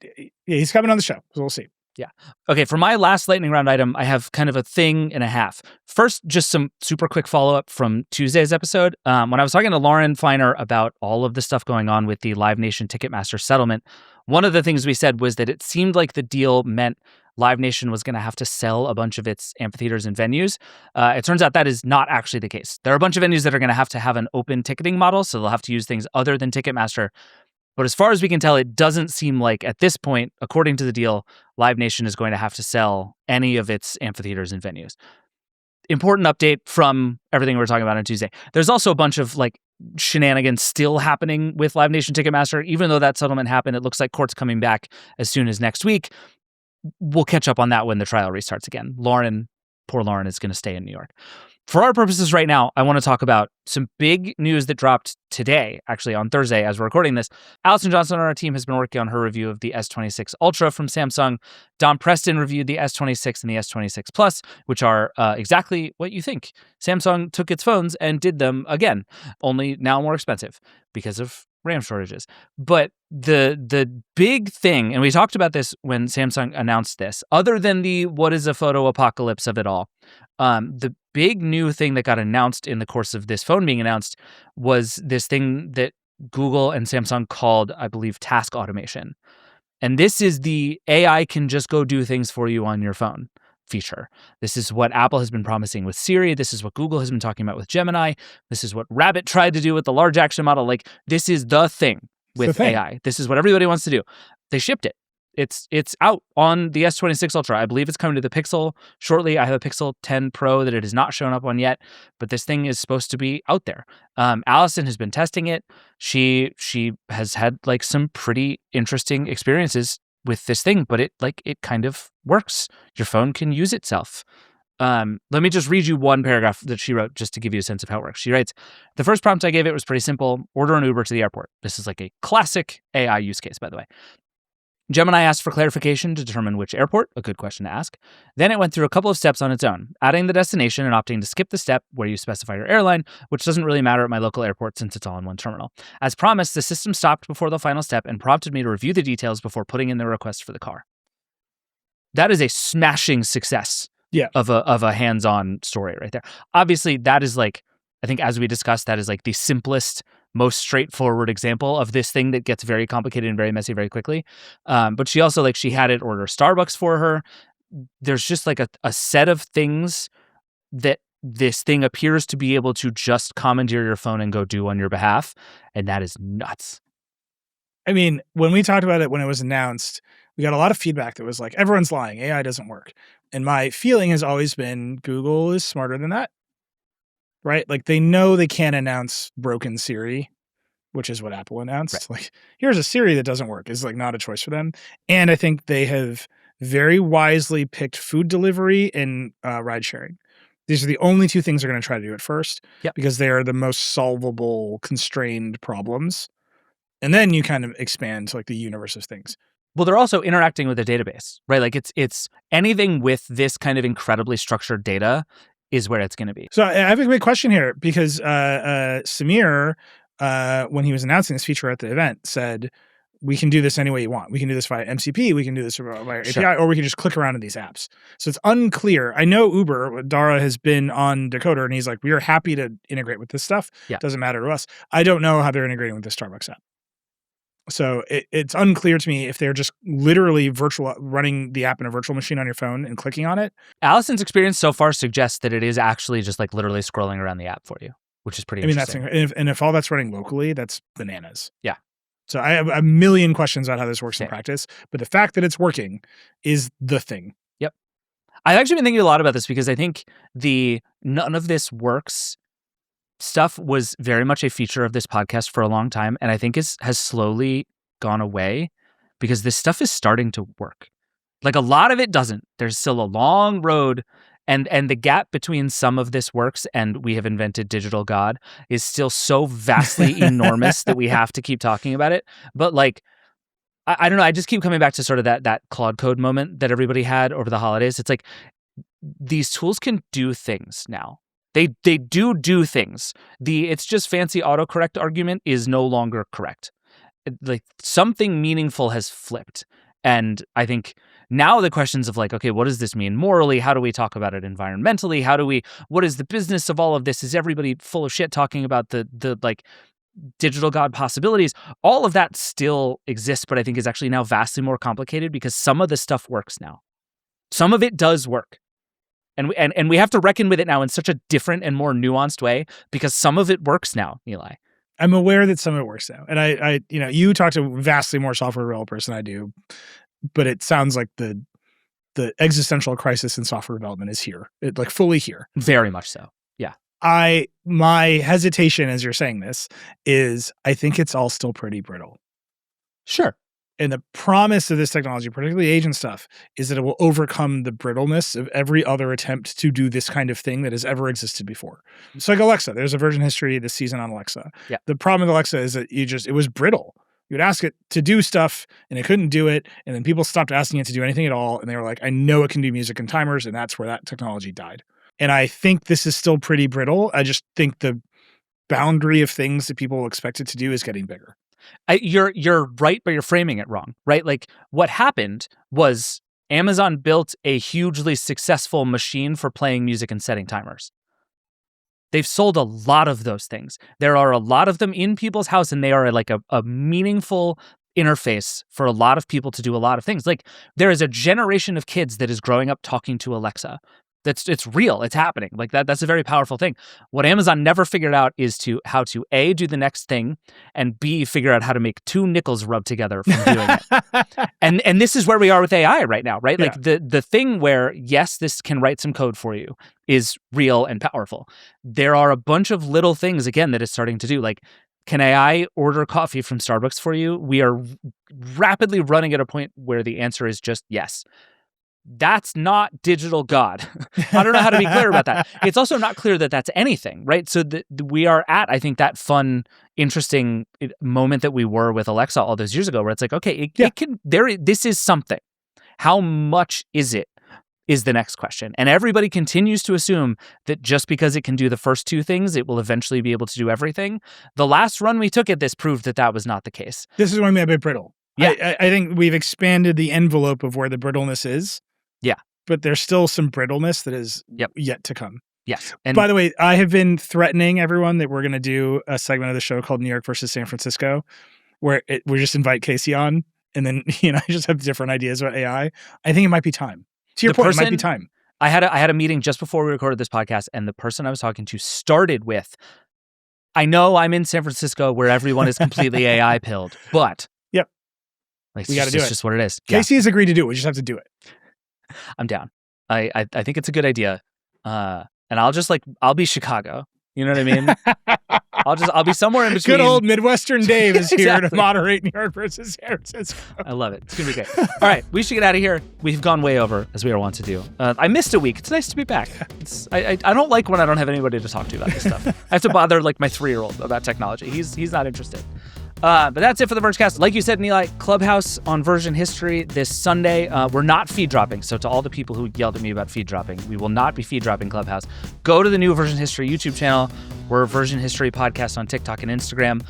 Speaker 2: he's coming on the show, so we'll see.
Speaker 1: Yeah. Okay, for my last lightning round item, I have kind of a thing and a half. First, just some super quick follow-up from Tuesday's episode. When I was talking to Lauren Feiner about all of the stuff going on with the Live Nation Ticketmaster settlement, one of the things we said was that it seemed like the deal meant Live Nation was going to have to sell a bunch of its amphitheaters and venues. It turns out that is not actually the case. There are a bunch of venues that are going to have an open ticketing model, so they'll have to use things other than Ticketmaster. But as far as we can tell, it doesn't seem like at this point, according to the deal, Live Nation is going to have to sell any of its amphitheaters and venues. Important update from everything we were talking about on Tuesday. There's also a bunch of shenanigans still happening with Live Nation Ticketmaster. Even though that settlement happened, it looks like court's coming back as soon as next week. We'll catch up on that when the trial restarts again. Lauren poor Lauren is going to stay in New York. For our purposes right now, I want to talk about some big news that dropped today, actually on Thursday as we're recording this. Allison Johnson on our team has been working on her review of the S26 Ultra from Samsung. Dom Preston reviewed the S26 and the S26 Plus, which are exactly what you think. Samsung took its phones and did them again, only now more expensive because of RAM shortages. But the big thing, and we talked about this when Samsung announced this, other than the what is a photo apocalypse of it all, the big new thing that got announced in the course of this phone being announced was this thing that Google and Samsung called, I believe, task automation. And this is the AI can just go do things for you on your phone feature. This is what Apple has been promising with Siri. This is what Google has been talking about with Gemini. This is what Rabbit tried to do with the large action model. Like, this is the thing with AI. This is what everybody wants to do. They shipped it. It's out on the S26 Ultra. I believe it's coming to the Pixel shortly. I have a Pixel 10 Pro that it has not shown up on yet, but this thing is supposed to be out there. Allison has been testing it. She has had like some pretty interesting experiences with this thing, but it kind of works. Your phone can use itself. Let me just read you one paragraph that she wrote just to give you a sense of how it works. She writes, "The first prompt I gave it was pretty simple. Order an Uber to the airport." This is like a classic AI use case, by the way. Gemini asked for clarification to determine which airport, a good question to ask. Then it went through a couple of steps on its own, adding the destination and opting to skip the step where you specify your airline, which doesn't really matter at my local airport since it's all in one terminal. As promised, the system stopped before the final step and prompted me to review the details before putting in the request for the car. That is a smashing success of a hands-on story right there. Obviously, that is like, I think as we discussed, that is like the simplest, most straightforward example of this thing that gets very complicated and very messy very quickly. But she also, she had it order Starbucks for her. There's just like a set of things that this thing appears to be able to just commandeer your phone and go do on your behalf. And that is nuts.
Speaker 2: I mean, when we talked about it, when it was announced, we got a lot of feedback that was like, everyone's lying. AI doesn't work. And my feeling has always been Google is smarter than that. Right? Like, they know they can't announce broken Siri, which is what Apple announced. Right. Like, here's a Siri that doesn't work. It's like not a choice for them. And I think they have very wisely picked food delivery and ride sharing. These are the only two things they're going to try to do at first because they are the most solvable, constrained problems. And then you kind of expand to like the universe of things.
Speaker 1: Well, they're also interacting with a database, right? Like, it's anything with this kind of incredibly structured data is where it's going to be.
Speaker 2: So I have a big question here because Samir, when he was announcing this feature at the event, said, we can do this any way you want. We can do this via MCP. We can do this via API, or we can just click around in these apps. So it's unclear. I know Uber, Dara has been on Decoder, and he's like, we are happy to integrate with this stuff. Yeah. Doesn't matter to us. I don't know how they're integrating with the Starbucks app. So it's unclear to me if they're just literally running the app in a virtual machine on your phone and clicking on it.
Speaker 1: Allison's experience so far suggests that it is actually just like literally scrolling around the app for you, which is pretty interesting.
Speaker 2: And if all that's running locally, that's bananas.
Speaker 1: Yeah. So
Speaker 2: I have a million questions about how this works in practice, but the fact that it's working is the thing.
Speaker 1: Yep. I've actually been thinking a lot about this because I think the none of this works stuff was very much a feature of this podcast for a long time, and I think has slowly gone away because this stuff is starting to work. Like, a lot of it doesn't. There's still a long road, and the gap between some of this works and we have invented digital God is still so vastly enormous that we have to keep talking about it. But like, I don't know, I just keep coming back to sort of that Claude Code moment that everybody had over the holidays. It's like, these tools can do things now. They do things. It's just fancy autocorrect argument is no longer correct. Like, something meaningful has flipped. And I think now the questions of like, okay, what does this mean morally? How do we talk about it environmentally? What is the business of all of this? Is everybody full of shit talking about the like digital God possibilities? All of that still exists, but I think is actually now vastly more complicated because some of the stuff works now. Some of it does work. And we have to reckon with it now in such a different and more nuanced way because some of it works now, Nilay.
Speaker 2: I'm aware that some of it works now. And I you talk to vastly more software developers than I do, but it sounds like the existential crisis in software development is here. Like, fully here.
Speaker 1: Very much so. Yeah.
Speaker 2: My hesitation as you're saying this is I think it's all still pretty brittle.
Speaker 1: Sure.
Speaker 2: And the promise of this technology, particularly agent stuff, is that it will overcome the brittleness of every other attempt to do this kind of thing that has ever existed before. So like Alexa, there's a version history this season on Alexa.
Speaker 1: Yeah.
Speaker 2: The problem with Alexa is that it was brittle. You would ask it to do stuff and it couldn't do it. And then people stopped asking it to do anything at all. And they were like, I know it can do music and timers. And that's where that technology died. And I think this is still pretty brittle. I just think the boundary of things that people expect it to do is getting bigger.
Speaker 1: You're right, but you're framing it wrong, right? Like what happened was Amazon built a hugely successful machine for playing music and setting timers. They've sold a lot of those things. There are a lot of them in people's house, and they are like a meaningful interface for a lot of people to do a lot of things. Like there is a generation of kids that is growing up talking to Alexa. It's real. It's happening. Like that's a very powerful thing. What Amazon never figured out is how to A, do the next thing, and B, figure out how to make two nickels rub together from doing it. And this is where we are with AI right now, right? Like the thing where, yes, this can write some code for you is real and powerful. There are a bunch of little things, again, that it's starting to do. Like, can AI order coffee from Starbucks for you? We are rapidly running at a point where the answer is just yes. That's not digital God. I don't know how to be clear about that. It's also not clear that that's anything, right? So we are at, I think, that fun, interesting moment that we were with Alexa all those years ago, where it's like, okay, it can. This is something. How much is it? Is the next question. And everybody continues to assume that just because it can do the first two things, it will eventually be able to do everything. The last run we took at this proved that was not the case.
Speaker 2: This is when we have a bit brittle.
Speaker 1: Yeah.
Speaker 2: I think we've expanded the envelope of where the brittleness is.
Speaker 1: Yeah.
Speaker 2: But there's still some brittleness that is yet to come.
Speaker 1: Yes. And
Speaker 2: by the way, I have been threatening everyone that we're going to do a segment of the show called New York versus San Francisco, where we just invite Casey on, and then I just have different ideas about AI. I think it might be time. To your point, it might be time.
Speaker 1: I had a meeting just before we recorded this podcast, and the person I was talking to started with, I know I'm in San Francisco where everyone is completely AI pilled, but like,
Speaker 2: we got to do it.
Speaker 1: It's just what it is.
Speaker 2: Casey has agreed to do it. We just have to do it.
Speaker 1: I'm down. I think it's a good idea. And I'll be Chicago. You know what I mean? I'll be somewhere in between.
Speaker 2: Good old Midwestern Dave is here to moderate New York versus San Francisco.
Speaker 1: I love it. It's gonna be great. All right, we should get out of here. We've gone way over, as we are wont to do. I missed a week. It's nice to be back. I don't like when I don't have anybody to talk to about this stuff. I have to bother like my 3-year-old about technology. He's not interested. But that's it for the Vergecast. Like you said, Nilay, Clubhouse on version history this Sunday. We're not feed dropping. So to all the people who yelled at me about feed dropping, we will not be feed dropping Clubhouse. Go to the new Version History YouTube channel. We're Version History Podcast on TikTok and Instagram.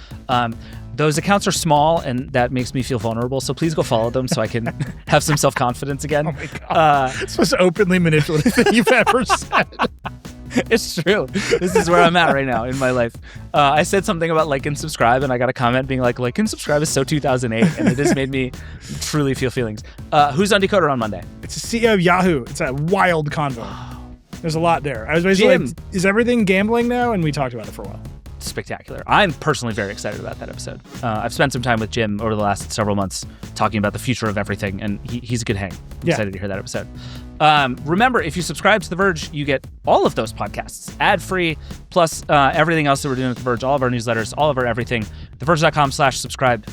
Speaker 1: Those accounts are small, and that makes me feel vulnerable. So please go follow them so I can have some self-confidence again.
Speaker 2: Oh my God. It's the most openly manipulative thing you've ever said.
Speaker 1: It's true. This is where I'm at right now in my life. I said something about like and subscribe, and I got a comment being like and subscribe is so 2008, and it has made me truly feel feelings. Who's on Decoder on Monday?
Speaker 2: It's the CEO of Yahoo. It's a wild convo. There's a lot there. I was basically like, is everything gambling now? And we talked about it for a while.
Speaker 1: Spectacular. I'm personally very excited about that episode. I've spent some time with Jim over the last several months talking about the future of everything, and he's a good hang. I'm excited to hear that episode. Remember, if you subscribe to The Verge, you get all of those podcasts ad-free, plus everything else that we're doing with The Verge, all of our newsletters, all of our everything. TheVerge.com/subscribe.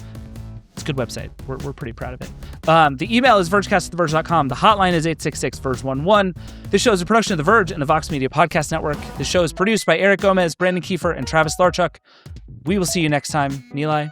Speaker 1: It's a good website. We're pretty proud of it. The email is vergecast@theverge.com. The hotline is 866-VERGE11. This show is a production of The Verge and the Vox Media Podcast Network. The show is produced by Eric Gomez, Brandon Kiefer, and Travis Larchuk. We will see you next time. Nilay,